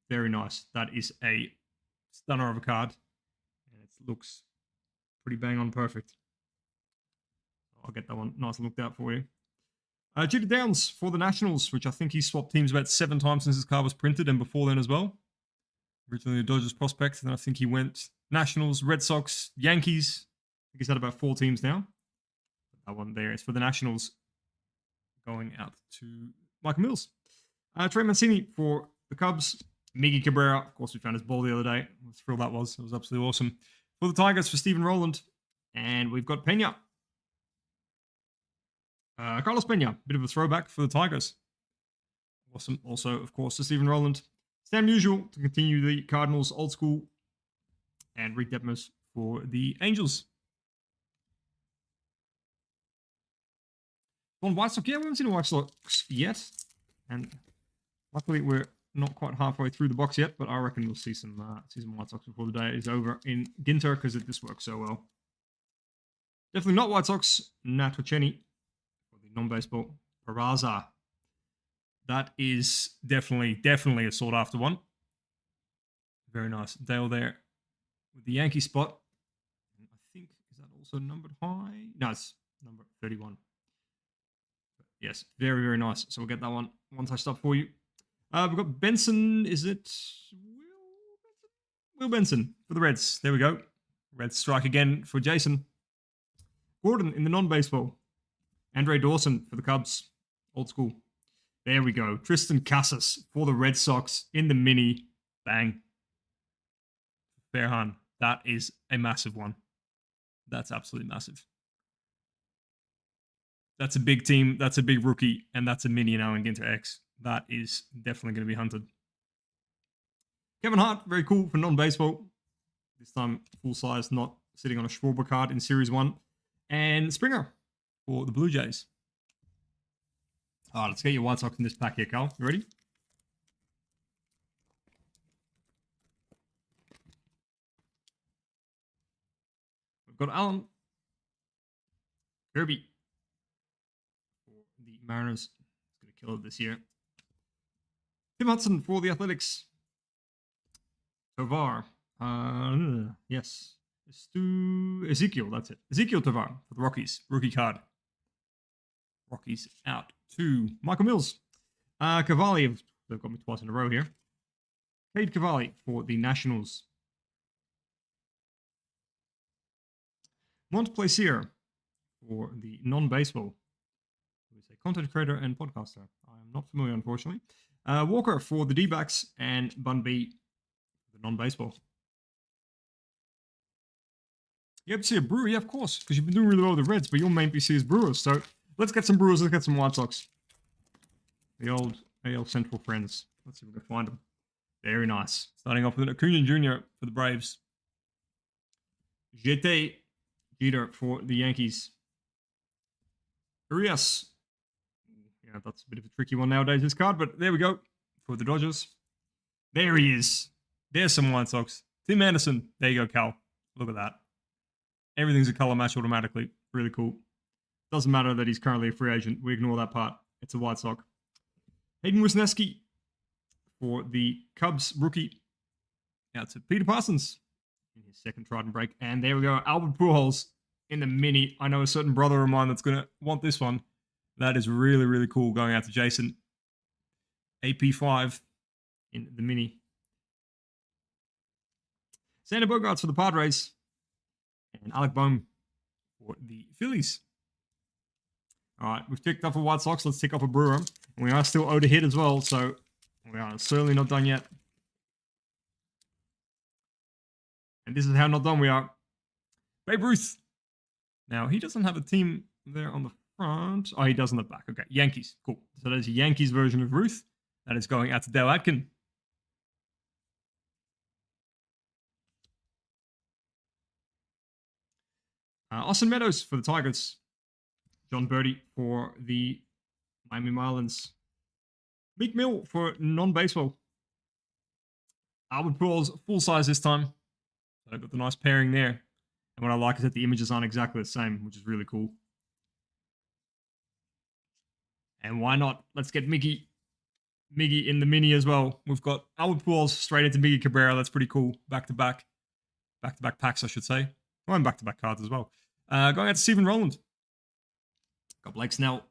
Speaker 6: Very nice. That is a stunner of a card. And it looks pretty bang on perfect. I'll get that one nice and looked out for you. Judah Downs for the Nationals, which I think he swapped teams about 7 times since his card was printed and before then as well. Originally a Dodgers prospect, and I think he went Nationals, Red Sox, Yankees. I think he's had about 4 teams now. That one there is for the Nationals. Going out to Michael Mills. Trey Mancini for the Cubs. Miggy Cabrera, of course, we found his ball the other day. I was thrilled that was. It was absolutely awesome. For the Tigers, for Steven Rowland. And we've got Pena. Carlos Pena, bit of a throwback for the Tigers. Awesome. Also, of course, to Steven Rowland. Stan Musial to continue the Cardinals old school. And Rick Detmers for the Angels. On White Sox, yeah, we haven't seen a White Sox yet. And luckily we're not quite halfway through the box yet, but I reckon we'll see some White Sox before the day is over in Ginter because this works so well. Definitely not White Sox. Nat Wachenny for the non-baseball. Peraza. That is definitely a sought-after one. Very nice. Dale there with the Yankee spot. I think, is that also numbered high? No, it's number 31. But yes, very, very nice. So we'll get that one touched up for you. We've got Benson. Is it Will Benson for the Reds? There we go. Reds strike again for Jason. Gordon in the non-baseball. Andre Dawson for the Cubs. Old school. There we go. Tristan Casas for the Red Sox in the mini. Bang. Fairhan. That is a massive one. That's absolutely massive. That's a big team. That's a big rookie. And that's a mini now in Ginter X. That is definitely going to be hunted. Kevin Hart. Very cool for non-baseball. This time full size, not sitting on a Schwarber card in Series 1. and Springer for the Blue Jays. All right, let's get your White Sox in this pack here, Carl. You ready? We've got Alan Kirby for the Mariners. He's going to kill it this year. Tim Hudson for the Athletics. Tovar. Yes. Ezekiel, that's it. Ezekiel Tovar for the Rockies. Rookie card. Rockies out to Michael Mills. Cavalli, they've got me twice in a row here. Cade Cavalli for the Nationals. Mont Plaisir for the non-baseball. Who is a content creator and podcaster. I am not familiar, unfortunately. Walker for the D-backs and Bun B for the non-baseball. You have to see a Brewer? Yeah, of course, because you've been doing really well with the Reds, but your main PC is Brewers, so let's get some Brewers, let's get some White Sox. The old AL Central friends. Let's see if we can find them. Very nice. Starting off with an Acuna Jr. for the Braves. Jeter for the Yankees. Urias. Yeah, that's a bit of a tricky one nowadays, this card, but there we go. For the Dodgers. There he is. There's some White Sox. Tim Anderson. There you go, Cal. Look at that. Everything's a color match automatically. Really cool. Doesn't matter that he's currently a free agent. We ignore that part. It's a White Sox. Hayden Wisniewski for the Cubs rookie. Out to Peter Parsons in his second Trident break. And there we go. Albert Pujols in the mini. I know a certain brother of mine that's going to want this one. That is really, really cool. Going out to Jason. AP5 in the mini. Sander Bogarts for the Padres. And Alec Bowman for the Phillies. All right, we've ticked off a White Sox. Let's tick off a Brewer. And we are still owed a hit as well, so we are certainly not done yet. And this is how not done we are. Babe Ruth. Now, he doesn't have a team there on the front. Oh, he does on the back. Okay, Yankees. Cool. So there's a Yankees version of Ruth. That is going out to Dale Atkin. Austin Meadows for the Tigers. John Birdie for the Miami Marlins. Meek Mill for non-baseball. Albert Pujols full size this time. So I've got the nice pairing there. And what I like is that the images aren't exactly the same, which is really cool. And why not? Let's get Miggy in the mini as well. We've got Albert Pujols straight into Miggy Cabrera. That's pretty cool. Back-to-back packs, I should say. Oh, and back-to-back cards as well. Going out to Stephen Rowland. Got Blake Snell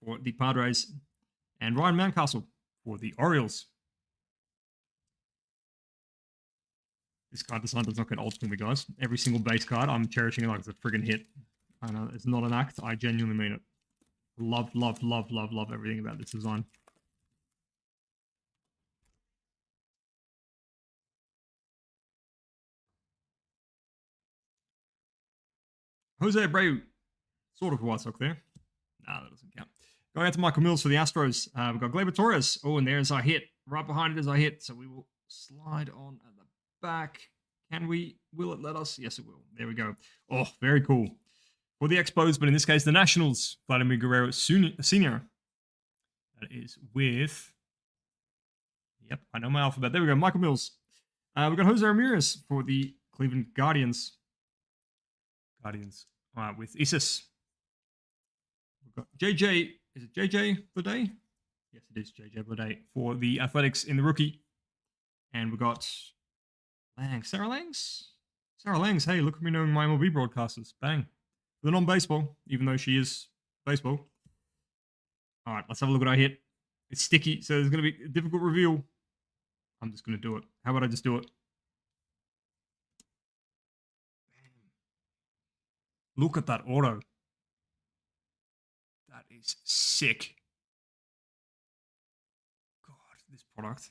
Speaker 6: for the Padres. And Ryan Mountcastle for the Orioles. This card design does not get old for me, guys. Every single base card, I'm cherishing it like it's a friggin' hit. I know it's not an act. I genuinely mean it. Love everything about this design. Jose Abreu, sort of a White Sox there. Nah, that doesn't count. Going out to Michael Mills for the Astros. We've got Gleyber Torres. Oh, and there's our hit. Right behind it is our hit. So we will slide on at the back. Can we? Will it let us? Yes, it will. There we go. Oh, very cool. For the Expos, but in this case, the Nationals. Vladimir Guerrero Sr. That is with... Yep, I know my alphabet. There we go. Michael Mills. We've got Jose Ramirez for the Cleveland Guardians. All right, with Isis. We've got JJ. Is it JJ Bleday? Yes, it is JJ Bleday for the Athletics in the rookie. And we've got Lang. Sarah Langs? Sarah Langs. Hey, look at me knowing my MLB broadcasters. Bang. For the non-baseball, even though she is baseball. All right, let's have a look at our hit. It's sticky, so there's going to be a difficult reveal. I'm just going to do it. How about I just do it? Look at that auto. That is sick. God, this product.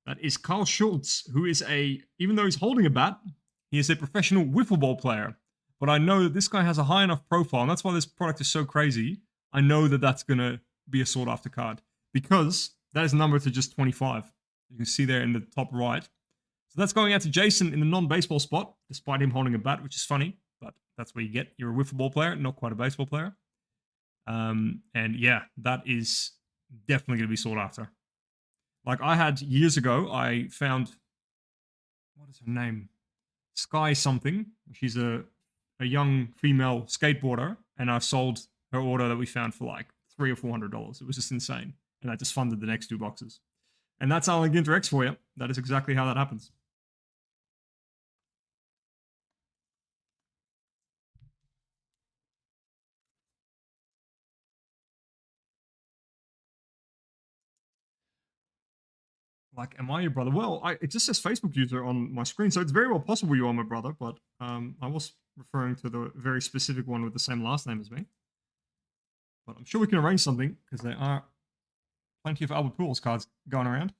Speaker 6: That is Carl Schultz, who is even though he's holding a bat, he is a professional wiffle ball player. But I know that this guy has a high enough profile, and that's why this product is so crazy. I know that that's going to be a sought-after card, because that is numbered to just 25. You can see there in the top right. So that's going out to Jason in the non-baseball spot, despite him holding a bat, which is funny. but that's where you get. You're a wiffle ball player, not quite a baseball player. And yeah, that is definitely going to be sought after. Like I had years ago, I found, what is her name? Sky something. She's a young female skateboarder, and I sold her order that we found for like $300 or $400. It was just insane. And I just funded the next 2 boxes. And that's Allen Ginter X for you. That is exactly how that happens. Like, am I your brother? Well, it just says Facebook user on my screen, so it's very well possible you are my brother, but I was referring to the very specific one with the same last name as me. But I'm sure we can arrange something, because there are plenty of Albert Pujols cards going around.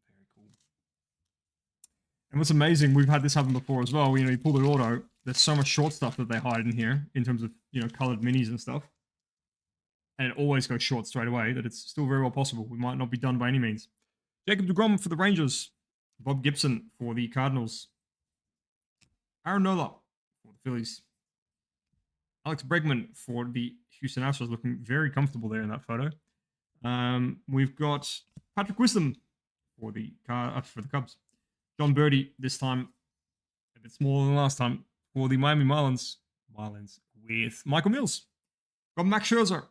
Speaker 6: Very cool. And what's amazing, we've had this happen before as well. You pull the auto, there's so much short stuff that they hide in here, in terms of, colored minis and stuff. And it always goes short straight away, that it's still very well possible. We might not be done by any means. Jacob deGrom for the Rangers. Bob Gibson for the Cardinals. Aaron Nola for the Phillies. Alex Bregman for the Houston Astros, looking very comfortable there in that photo. We've got Patrick Wisdom for the Cubs. John Birdie, this time a bit smaller than last time, for the Miami Marlins. Marlins with Michael Mills. Got Max Scherzer.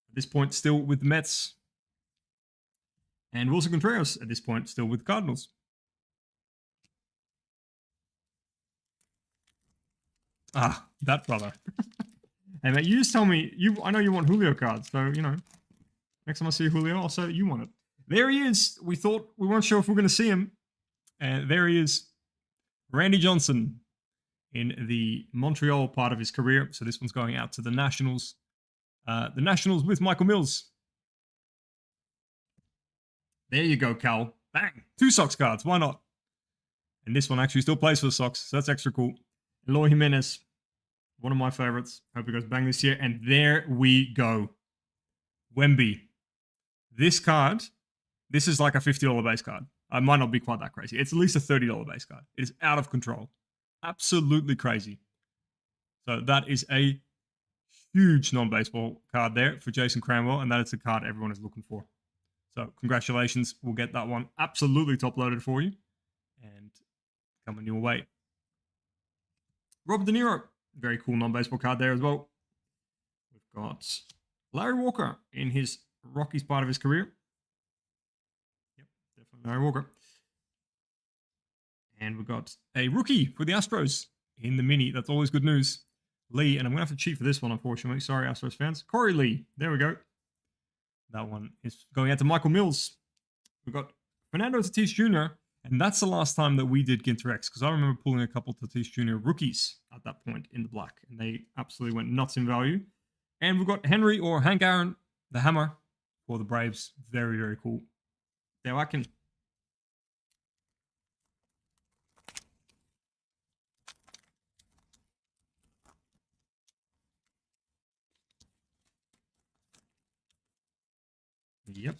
Speaker 6: At this point, still with the Mets. And Wilson Contreras, at this point, still with the Cardinals. Ah, that brother. Hey, mate, you just tell me, I know you want Julio cards, so, next time I see Julio, I'll say that you want it. There he is. We weren't sure if we were going to see him. And there he is. Randy Johnson in the Montreal part of his career. So this one's going out to the Nationals. The Nationals with Michael Mills. There you go, Cal. Bang. 2 Sox cards. Why not? And this one actually still plays for the Sox, so that's extra cool. Eloy Jimenez. One of my favorites. Hope it goes bang this year. And there we go. Wemby. This card, this is like a $50 base card. I might not be quite that crazy. It's at least a $30 base card. It is out of control. Absolutely crazy. So that is a huge non-baseball card there for Jason Cranwell, and that is the card everyone is looking for. So congratulations. We'll get that one absolutely top-loaded for you and coming your way. Robert De Niro. Very cool non-baseball card there as well. We've got Larry Walker in his Rockies part of his career. Yep, definitely Larry Walker. And we've got a rookie for the Astros in the mini. That's always good news. Lee, and I'm going to have to cheat for this one, unfortunately. Sorry, Astros fans. Corey Lee. There we go. That one is going out to Michael Mills. We've got Fernando Tatis Jr., and that's the last time that we did Ginter X, because I remember pulling a couple Tatis Jr. rookies at that point in the black, and they absolutely went nuts in value. And we've got Henry or Hank Aaron, the Hammer, for the Braves. Very, very cool. Now I can... Yep.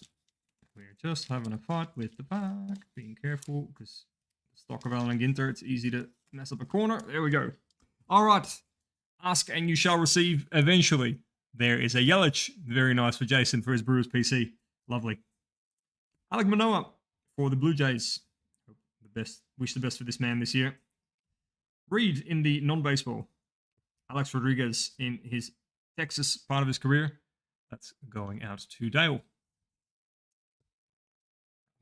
Speaker 6: We're just having a fight with the back. Being careful, because the stock of Allen Ginter, it's easy to mess up a corner. There we go. All right. Ask and you shall receive eventually. There is a Yelich. Very nice for Jason for his Brewers PC. Lovely. Alek Manoah for the Blue Jays. Hope the best. Wish the best for this man this year. Reed in the non-baseball. Alex Rodriguez in his Texas part of his career. That's going out to Dale.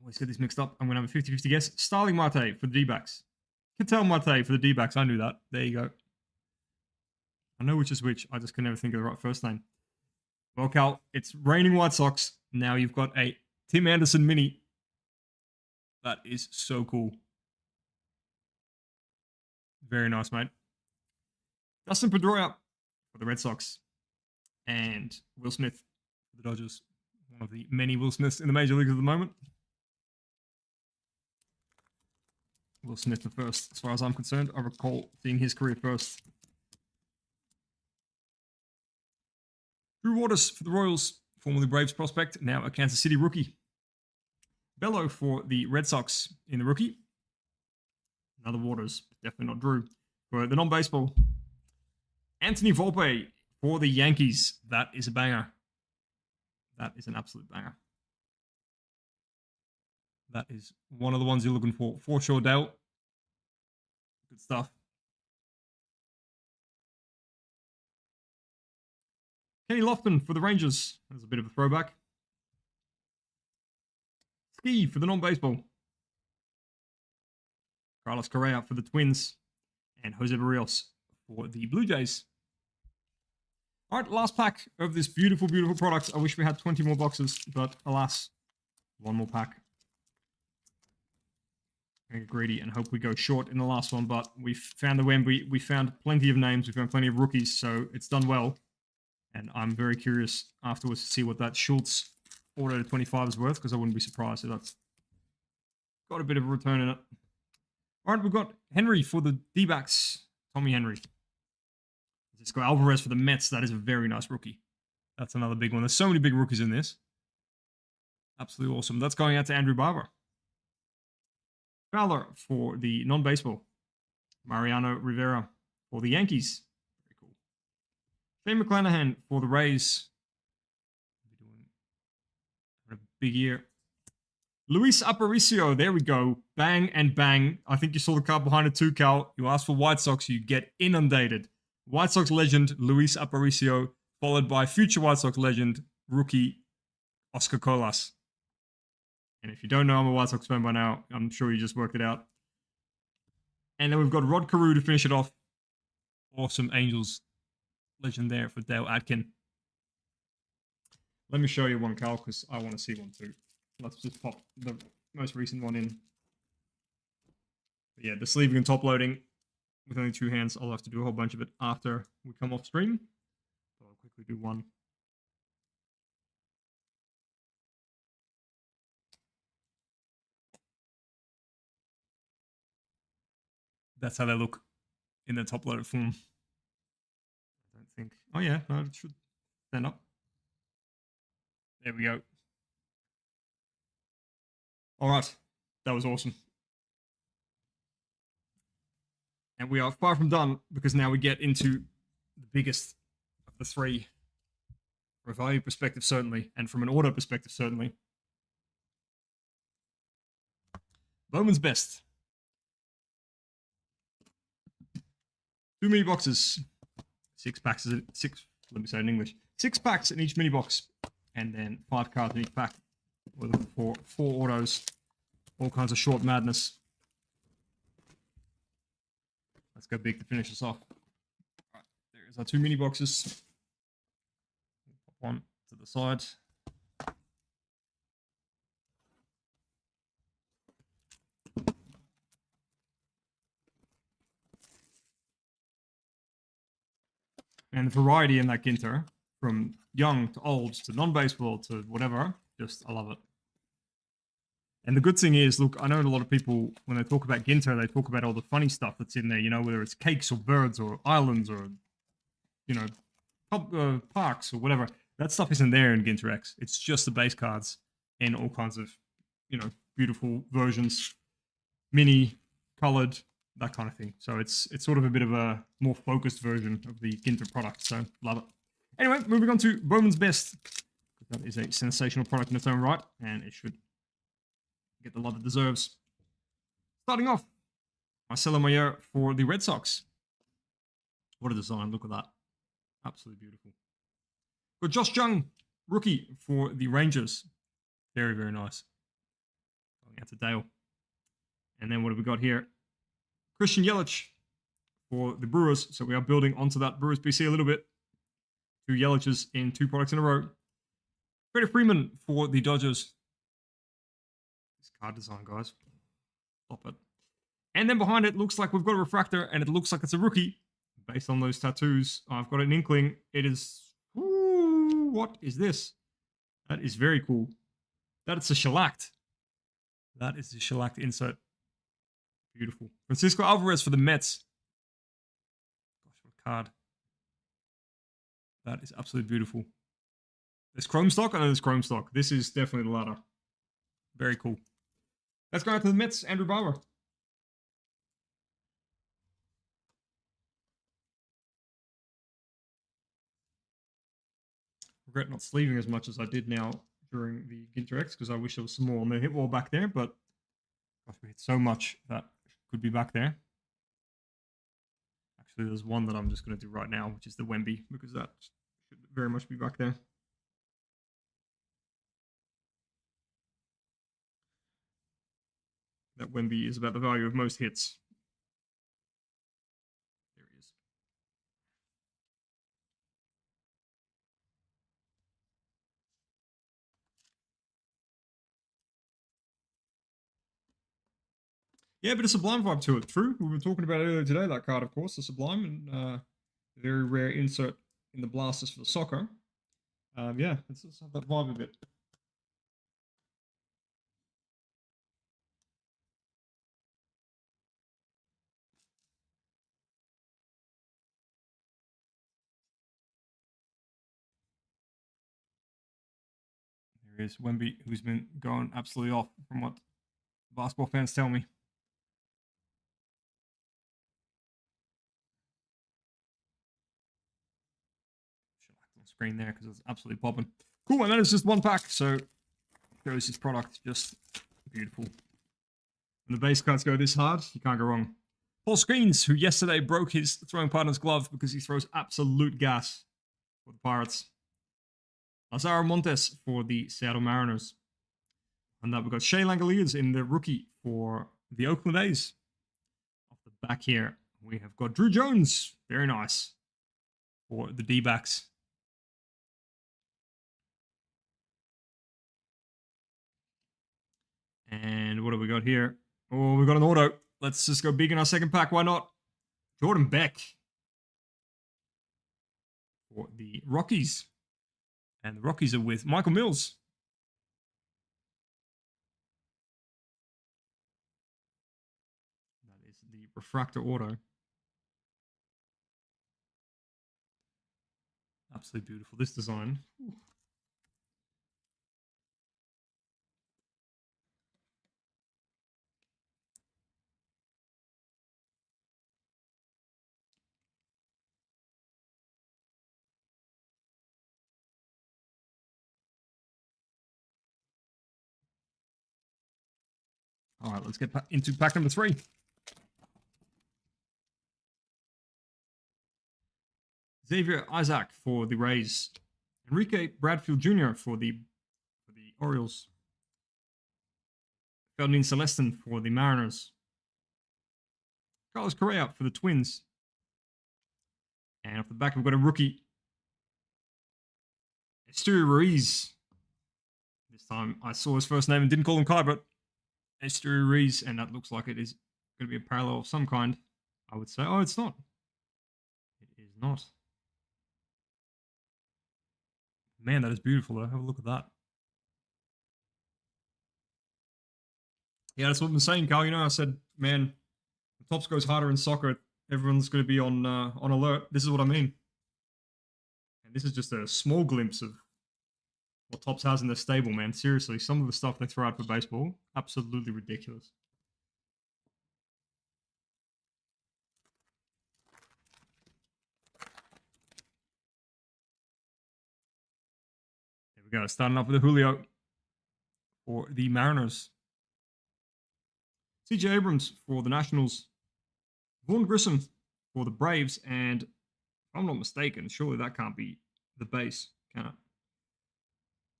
Speaker 6: Always get this mixed up. I'm going to have a 50-50 guess. Starling Marte for the D-backs. Ketel Marte for the D-backs. I knew that. There you go. I know which is which. I just can never think of the right first name. Well, Cal, it's raining White Sox. Now you've got a Tim Anderson mini. That is so cool. Very nice, mate. Dustin Pedroia for the Red Sox. And Will Smith for the Dodgers. One of the many Will Smiths in the major leagues at the moment. Will Smith the first, as far as I'm concerned. I recall seeing his career first. Drew Waters for the Royals, formerly Braves prospect, now a Kansas City rookie. Bello for the Red Sox in the rookie. Another Waters, definitely not Drew. For the non-baseball, Anthony Volpe for the Yankees. That is a banger. That is an absolute banger. That is one of the ones you're looking for sure, Dale. Good stuff. Kenny Lofton for the Rangers. That's a bit of a throwback. Ski for the non-baseball. Carlos Correa for the Twins. And Jose Barrios for the Blue Jays. All right, last pack of this beautiful, beautiful product. I wish we had 20 more boxes, but alas, one more pack. I'm going to get greedy and hope we go short in the last one, but we found the Wemby. We found plenty of names. We found plenty of rookies, so it's done well. And I'm very curious afterwards to see what that Schultz auto 25 is worth, because I wouldn't be surprised if that's got a bit of a return in it. All right, we've got Henry for the D-backs. Tommy Henry. Let's go Alvarez for the Mets. That is a very nice rookie. That's another big one. There's so many big rookies in this. Absolutely awesome. That's going out to Andrew Barber. Fowler for the non-baseball. Mariano Rivera for the Yankees. Very cool. Shane McClanahan for the Rays. A big year. Luis Aparicio. There we go. Bang and bang. I think you saw the card behind it too, Cal. You asked for White Sox, you get inundated. White Sox legend Luis Aparicio, followed by future White Sox legend rookie Oscar Colas. And if you don't know I'm a White Sox fan by now, I'm sure you just worked it out. And then we've got Rod Carew to finish it off. Awesome Angels legend there for Dale Atkin. Let me show you one, Cal, because I want to see one too. Let's just pop the most recent one in. But yeah, the sleeving and top loading with only two hands. I'll have to do a whole bunch of it after we come off stream. So I'll quickly do one. That's how they look in the top loaded form. I don't think. Oh yeah, no, it should stand up. There we go. All right, that was awesome. And we are far from done, because now we get into the biggest of the three. From a value perspective, certainly, and from an auto perspective, certainly. Bowman's best. 2 mini boxes. 6 packs. Let me say it in English. 6 packs in each mini box, and then 5 cards in each pack. We're looking for 4 autos. All kinds of short madness. Let's go big to finish this off. All right, there's our 2 mini boxes. Pop one to the side. And the variety in that Ginter, from young to old to non-baseball to whatever, just I love it. And the good thing is, look, I know a lot of people, when they talk about Ginter, they talk about all the funny stuff that's in there, you know, whether it's cakes or birds or islands or, you know, parks or whatever. That stuff isn't there in Ginter X. It's just the base cards in all kinds of, you know, beautiful versions, mini, colored, that kind of thing. So it's sort of a bit of a more focused version of the Ginter product. So love it. Anyway, moving on to Bowman's Best. That is a sensational product in its own right, and it should get the love it deserves. Starting off, Marcelo Mayer for the Red Sox. What a design, look at that. Absolutely beautiful. Got Josh Jung, rookie for the Rangers. Very, very nice. Going out to Dale. And then what have we got here? Christian Yelich for the Brewers. So we are building onto that Brewers BC a little bit. 2 Yeliches in 2 products in a row. Freddie Freeman for the Dodgers. This card design, guys. Stop it. And then behind it, looks like we've got a refractor, and it looks like it's a rookie. Based on those tattoos, I've got an inkling. It is... Ooh, what is this? That is very cool. That is a shellacked. That is a shellacked insert. Beautiful. Francisco Alvarez for the Mets. Gosh, what a card. That is absolutely beautiful. There's chrome stock? I know there's chrome stock. This is definitely the latter. Very cool. Let's go out to the Mets, Andrew Bauer. Regret not sleeving as much as I did now during the Ginter X because I wish there was some more on the hit wall back there, but gosh, we hit so much that could be back there. Actually, there's one that I'm just going to do right now, which is the Wemby, because that should very much be back there. That Wemby is about the value of most hits. There he is. Yeah, a bit of Sublime vibe to it. True. We were talking about it earlier today, that card, of course, the Sublime, and very rare insert in the blasters for the soccer. Yeah, let's have that vibe a bit. There is Wemby, who's been going absolutely off from what basketball fans tell me. Should act on screen there because it's absolutely popping. Cool, and that is just one pack, so shows his product just beautiful. When the base cards go this hard, you can't go wrong. Paul Screens, who yesterday broke his throwing partner's glove because he throws absolute gas for the Pirates. Lazaro Montes for the Seattle Mariners. And that we've got Shea Langoliers in the rookie for the Oakland A's. Off the back here, we have got Drew Jones. Very nice. For the D-backs. And what have we got here? Oh, we've got an auto. Let's just go big in our second pack. Why not? Jordan Beck. For the Rockies. And the Rockies are with Michael Mills. That is the refractor auto. Absolutely beautiful. This design. All right, let's get into pack number 3. Xavier Isaac for the Rays. Enrique Bradfield Jr. for the Orioles. Ferdinand Celestin for the Mariners. Carlos Correa for the Twins. And off the back, we've got a rookie. Esteury Ruiz. This time I saw his first name and didn't call him Kai, but Esteury Ruiz, and that looks like it is going to be a parallel of some kind. I would say, oh, it's not. It is not. Man, that is beautiful, though. Have a look at that. Yeah, that's what I'm saying, Carl. You know, I said, man, the Tops goes harder in soccer. Everyone's going to be on alert. This is what I mean. And this is just a small glimpse of what Tops has in their stable, man. Seriously, some of the stuff they throw out for baseball, absolutely ridiculous. There we go. Starting off with a Julio for the Mariners. CJ Abrams for the Nationals. Vaughn Grissom for the Braves. And if I'm not mistaken, surely that can't be the base, can it?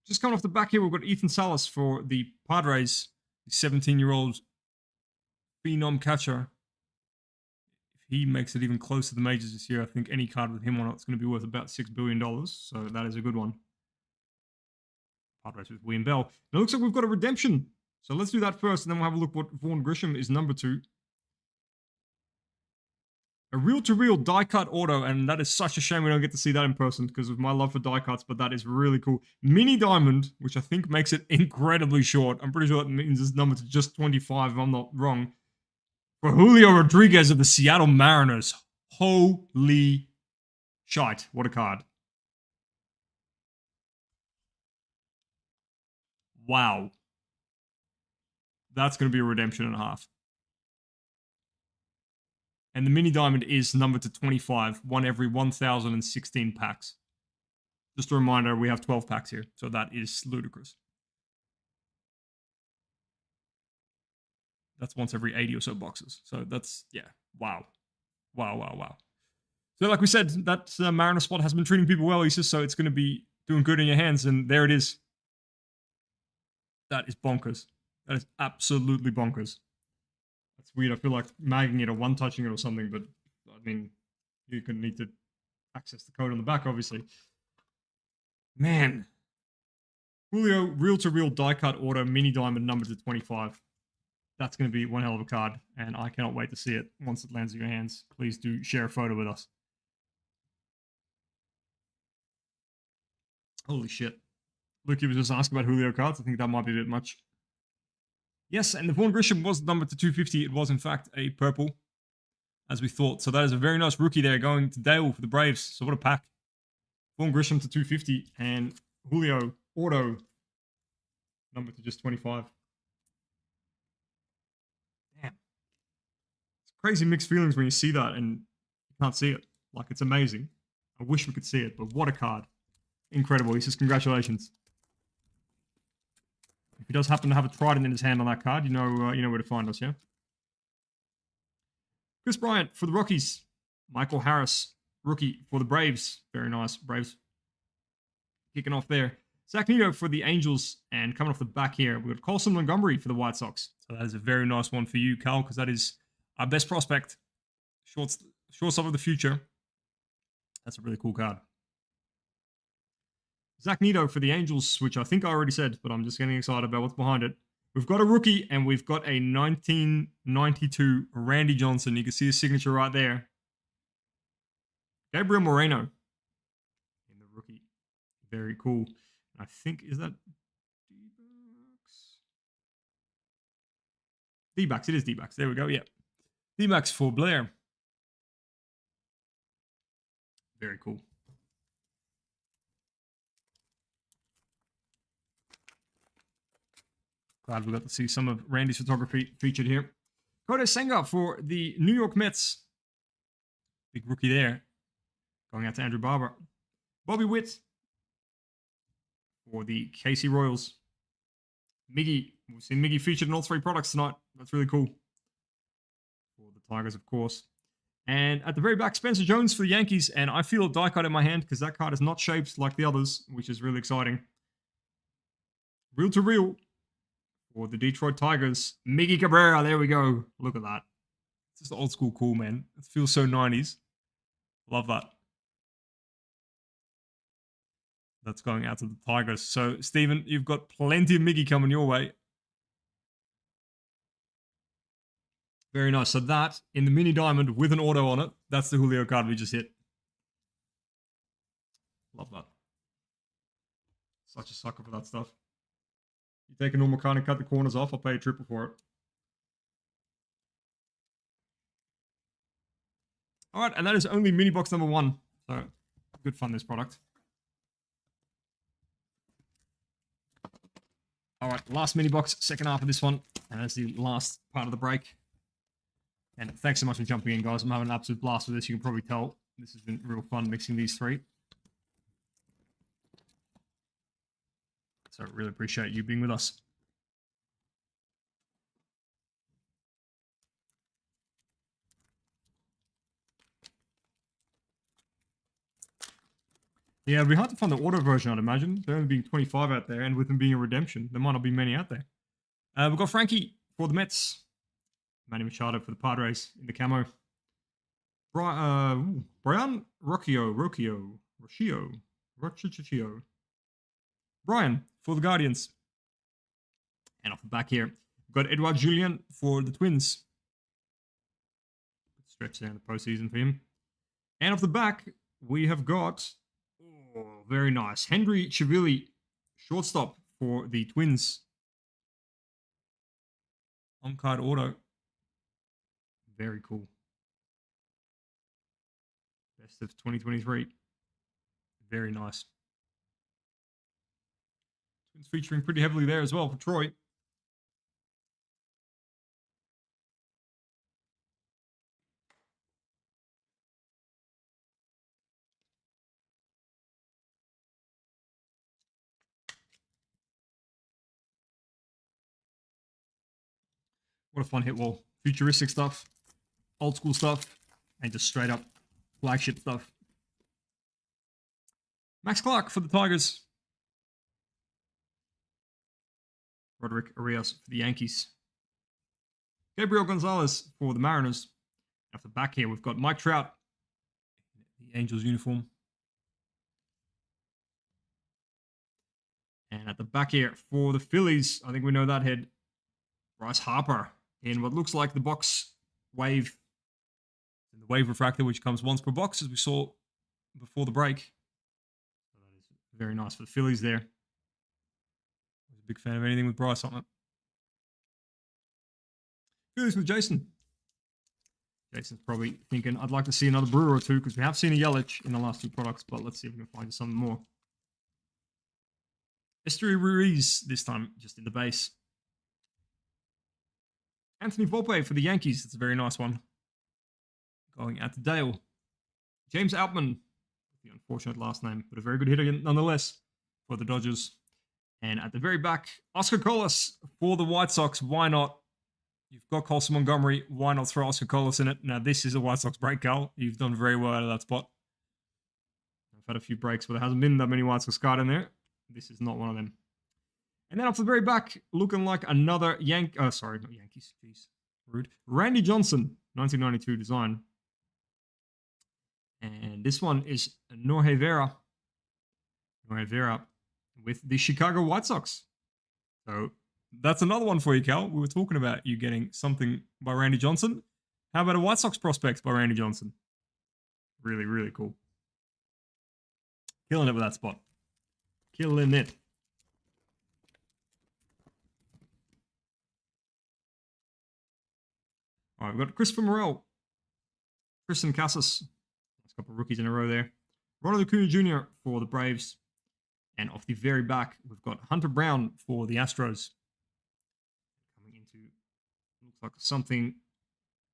Speaker 6: Just coming off the back here, we've got Ethan Salas for the Padres, the 17-year-old phenom catcher. If he makes it even close to the majors this year, I think any card with him on it is going to be worth about $6 billion. So that is a good one. Padres with William Bell. And it looks like we've got a redemption. So let's do that first, and then we'll have a look what Vaughn Grissom is number 2. A reel-to-reel die-cut auto, and that is such a shame we don't get to see that in person because of my love for die-cuts, but that is really cool. Mini Diamond, which I think makes it incredibly short. I'm pretty sure that means it's numbered to just 25, if I'm not wrong. For Julio Rodriguez of the Seattle Mariners. Holy shite. What a card. Wow. That's going to be a redemption and a half. And the mini diamond is numbered to 25, one every 1,016 packs. Just a reminder, we have 12 packs here, so that is ludicrous. That's once every 80 or so boxes. So that's, yeah, wow. Wow, wow, wow. So like we said, that Mariner spot has been treating people well, Isis, so it's going to be doing good in your hands, and there it is. That is bonkers. That is absolutely bonkers. That's weird. I feel like magging it or one-touching it or something, but, I mean, you're going to need to access the code on the back, obviously. Man. Julio, reel-to-reel die-cut auto, mini diamond numbered to 25. That's going to be one hell of a card, and I cannot wait to see it once it lands in your hands. Please do share a photo with us. Holy shit. Luke, was just asking about Julio cards. I think that might be a bit much. Yes, and the Vaughn Grisham was numbered to 250. It was, in fact, a purple, as we thought. So that is a very nice rookie there going to Dale for the Braves. So what a pack. Vaughn Grisham to 250, and Julio auto numbered to just 25. Damn. It's crazy mixed feelings when you see that and you can't see it. Like, it's amazing. I wish we could see it, but what a card. Incredible. He says, congratulations. If he does happen to have a trident in his hand on that card, you know where to find us, yeah? Chris Bryant for the Rockies. Michael Harris, rookie for the Braves. Very nice. Braves kicking off there. Zach Neto for the Angels. And coming off the back here, we've got Colson Montgomery for the White Sox. So that is a very nice one for you, Carl, because that is our best prospect. Shortstop of the future. That's a really cool card. Zach Neto for the Angels, which I think I already said, but I'm just getting excited about what's behind it. We've got a rookie, and we've got a 1992 Randy Johnson. You can see his signature right there. Gabriel Moreno in the rookie. Very cool. I think, is that D-backs? D-backs, it is D-backs. There we go, yeah. D-backs for Blair. Very cool. Glad we got to see some of Randy's photography featured here. Kodai Senga for the New York Mets. Big rookie there. Going out to Andrew Barber. Bobby Witt for the KC Royals. Miggy. We've seen Miggy featured in all three products tonight. That's really cool. For the Tigers, of course. And at the very back, Spencer Jones for the Yankees. And I feel a die cut in my hand because that card is not shaped like the others, which is really exciting. Reel to reel. For the Detroit Tigers, Miggy Cabrera, there we go. Look at that. It's just old school cool, man. It feels so 90s. Love that. That's going out to the Tigers. So, Steven, you've got plenty of Miggy coming your way. Very nice. So that, in the mini diamond with an auto on it, that's the Julio card we just hit. Love that. Such a sucker for that stuff. You take a normal card and cut the corners off, I'll pay a triple for it. Alright, and that is only mini box number 1. So, good fun, this product. Alright, last mini box, second half of this one. And that's the last part of the break. And thanks so much for jumping in, guys. I'm having an absolute blast with this. You can probably tell this has been real fun mixing these three. So I really appreciate you being with us. Yeah, it'd be hard to find the auto version, I'd imagine. There only being 25 out there, and with them being a redemption, there might not be many out there. We've got Frankie for the Mets. Manny Machado for the Padres in the camo. Brian Rocchio. Brian for the Guardians. And off the back here, we've got Edouard Julien for the Twins. Stretch there in the postseason for him. And off the back, we have got, very nice, Henry Chivilli, shortstop for the Twins. On-card auto. Very cool. Best of 2023. Very nice. Twins featuring pretty heavily there as well for Troy. What a fun hit wall. Futuristic stuff, old school stuff, and just straight up flagship stuff. Max Clark for the Tigers. Roderick Arias for the Yankees. Gabriel Gonzalez for the Mariners. Off the back here, we've got Mike Trout in the Angels uniform. And at the back here for the Phillies, I think we know that head, Bryce Harper in what looks like the box wave. The wave refractor, which comes once per box, as we saw before the break. So that is very nice for the Phillies there. I was a big fan of anything with Bryce on it. Phillies with Jason. Jason's probably thinking, I'd like to see another Brewer or two, because we have seen a Yelich in the last two products, but let's see if we can find something more. Esteury Ruiz this time, just in the base. Anthony Volpe for the Yankees. It's a very nice one. Going out to Dale. James Outman, the unfortunate last name, but a very good hitter nonetheless for the Dodgers. And at the very back, Oscar Colas for the White Sox. Why not? You've got Colson Montgomery. Why not throw Oscar Colas in it? Now, this is a White Sox break, Cal. You've done very well out of that spot. I've had a few breaks, but there hasn't been that many White Sox cards in there. This is not one of them. And then up to the very back, looking like another sorry, not Yankees. Jeez, rude. Randy Johnson, 1992 design. And this one is Norge Vera. Norge Vera with the Chicago White Sox. So that's another one for you, Cal. We were talking about you getting something by Randy Johnson. How about a White Sox prospect by Randy Johnson? Really, really cool. Killing it with that spot. Killing it. All right, we've got Christopher Morel. Tristan Casas. A couple of rookies in a row there. Ronald Acuna Jr. for the Braves. And off the very back, we've got Hunter Brown for the Astros. Coming into, looks like something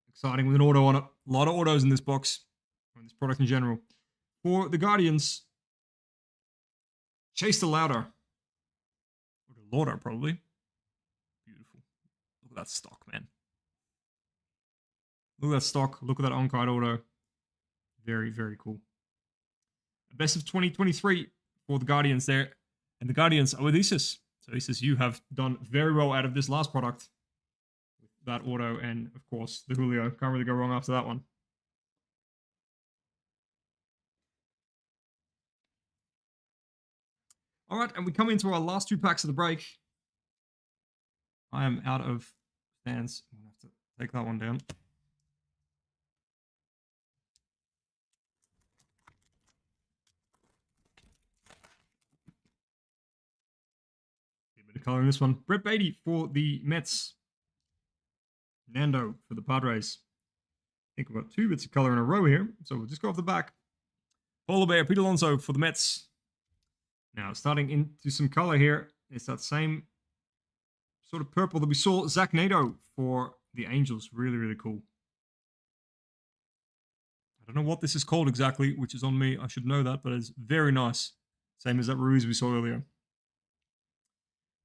Speaker 6: exciting with an auto on it. A lot of autos in this box, or in this product in general. For the Guardians, Chase the Louder. Or the Lauder, probably. Beautiful. Look at that stock, man. Look at that stock. Look at that on-card auto. Very, very cool. Best of 2023 for the Guardians there. And the Guardians are with Isis. So Isis, you have done very well out of this last product. With that auto and, of course, the Julio. Can't really go wrong after that one. All right, and we come into our last two packs of the break. I am out of fans. I'm going to have to take that one down. Bit of color in this one. Brett Beatty for the Mets. Nando for the Padres. I think we've got two bits of color in a row here, so we'll just go off the back. Polar Bear, Pete Alonso for the Mets. Now, starting into some color here, it's that same sort of purple that we saw Zach Nato for the Angels. Really, really cool. I don't know what this is called exactly, which is on me. I should know that, but it's very nice. Same as that Ruiz we saw earlier.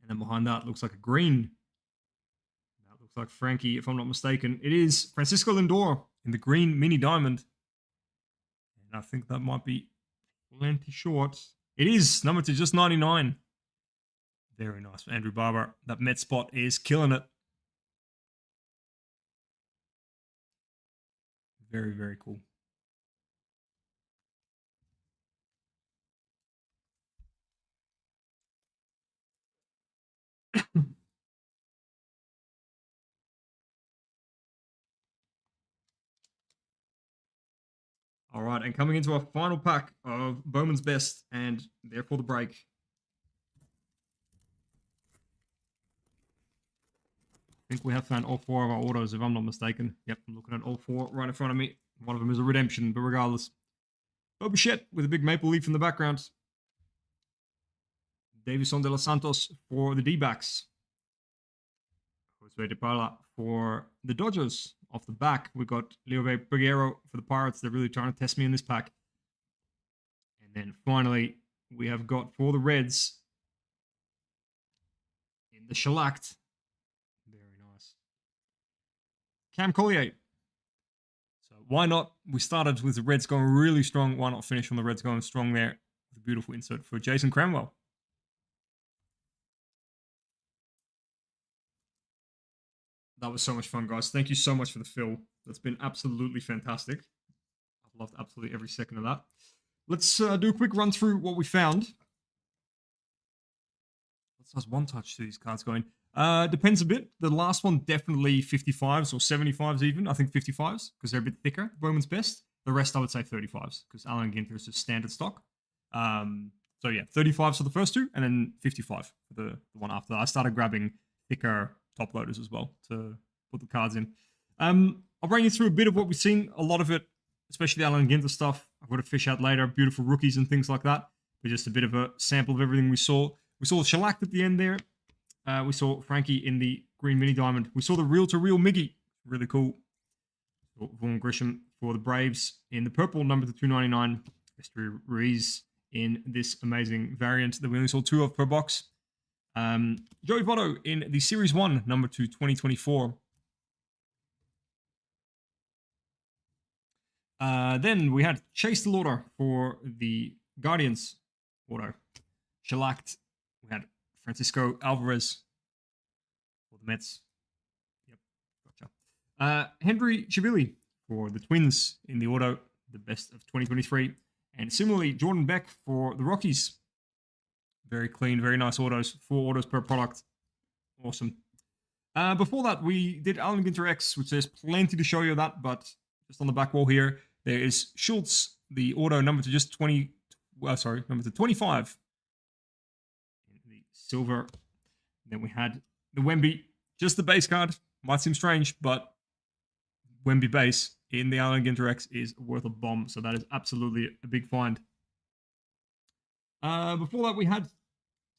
Speaker 6: And then behind that looks like a green. That looks like Frankie, if I'm not mistaken. It is Francisco Lindor in the green mini diamond. And I think that might be plenty short. It is numbered to just 99. Very nice for Andrew Barber. That Met spot is killing it. Very, very cool. All right, and coming into our final pack of Bowman's Best, and therefore the break. I think we have found all four of our autos, if I'm not mistaken. Yep, I'm looking at all four right in front of me. One of them is a redemption, but regardless. Bo Bichette with a big maple leaf in the background. Davison de los Santos for the D-backs. Jose de Paula for the Dodgers. Off the back, we've got Leo Peguero for the Pirates. They're really trying to test me in this pack. And then finally, we have got for the Reds in the shellacked. Very nice. Cam Collier. So why not? We started with the Reds going really strong. Why not finish on the Reds going strong there? With a beautiful insert for Jason Cranwell. That was so much fun, guys. Thank you so much for the fill. That's been absolutely fantastic. I've loved absolutely every second of that. Let's do a quick run through what we found. Let's just one touch to these cards going. Depends a bit. The last one definitely 55s or 75s even. I think 55s because they're a bit thicker. Bowman's best. The rest I would say 35s because Allen Ginter is just standard stock. So yeah, 35s for the first two and then 55 for the one after that. I started grabbing thicker top loaders as well to put the cards in. I'll bring you through a bit of what we've seen. A lot of it, especially the Allen Ginter stuff. I've got to fish out later. Beautiful rookies and things like that. But just a bit of a sample of everything we saw. We saw shellacked at the end there. We saw Frankie in the green mini diamond. We saw the reel-to-reel Miggy. Really cool. Vaughn Grisham for the Braves in the purple, number to 299. Esther Ruiz in this amazing variant that we only saw 2 of per box. Joey Votto in the Series 1, number to 2024. Then we had Chase the Lauder for the Guardians auto. Shellacked. We had Francisco Alvarez for the Mets. Yep, gotcha. Henry Chivilli for the Twins in the auto, the best of 2023. And similarly, Jordan Beck for the Rockies. Very clean, very nice autos. 4 autos per product. Awesome. Before that, we did Allen Ginter X, which there's plenty to show you of that, but just on the back wall here, there is Schultz, the auto number to just 20, number to 25. The silver. Then we had the Wemby, just the base card. Might seem strange, but Wemby base in the Allen Ginter X is worth a bomb, so that is absolutely a big find. Before that, we had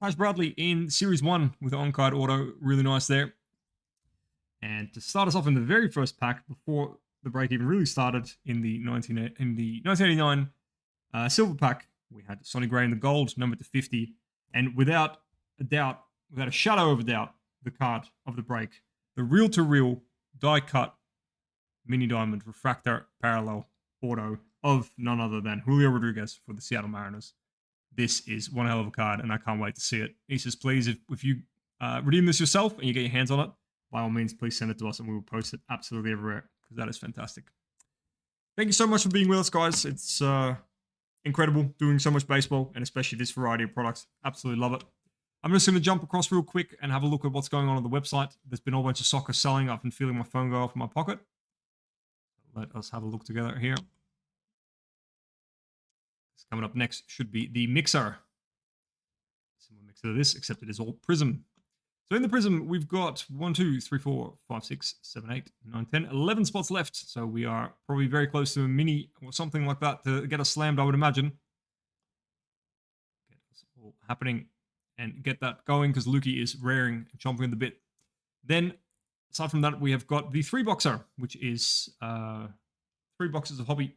Speaker 6: Taj Bradley in Series 1 with the on-card auto. Really nice there. And to start us off in the very first pack, before the break even really started, in the 1989 silver pack, we had Sonny Gray in the gold, number to 50. And without a doubt, without a shadow of a doubt, the card of the break, the reel-to-reel die-cut mini diamond refractor parallel auto of none other than Julio Rodriguez for the Seattle Mariners. This is one hell of a card, and I can't wait to see it. He says, please, if you redeem this yourself and you get your hands on it, by all means, please send it to us, and we will post it absolutely everywhere, because that is fantastic. Thank you so much for being with us, guys. It's incredible doing so much baseball, and especially this variety of products. Absolutely love it. I'm just going to jump across real quick and have a look at what's going on the website. There's been a whole bunch of soccer selling. I've been feeling my phone go off in my pocket. Let us have a look together here. Coming up next should be the mixer. Similar mixer to this, except it is all PRIZM. So in the PRIZM, we've got 1, 2, 3, 4, 5, 6, 7, 8, 9, 10, 11 spots left. So we are probably very close to a mini or something like that to get us slammed, I would imagine. Get us all happening and get that going because Lukey is raring and chomping at the bit. Then, aside from that, we have got the 3-boxer, which is 3 boxes of hobby.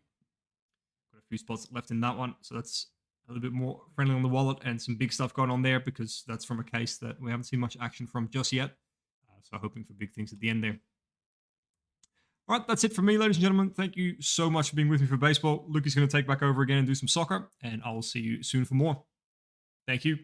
Speaker 6: Got a few spots left in that one, so that's a little bit more friendly on the wallet and some big stuff going on there because that's from a case that we haven't seen much action from just yet. So hoping for big things at the end there. All right, that's it for me, ladies and gentlemen. Thank you so much for being with me for baseball. Lukey's going to take back over again and do some soccer, and I will see you soon for more. Thank you.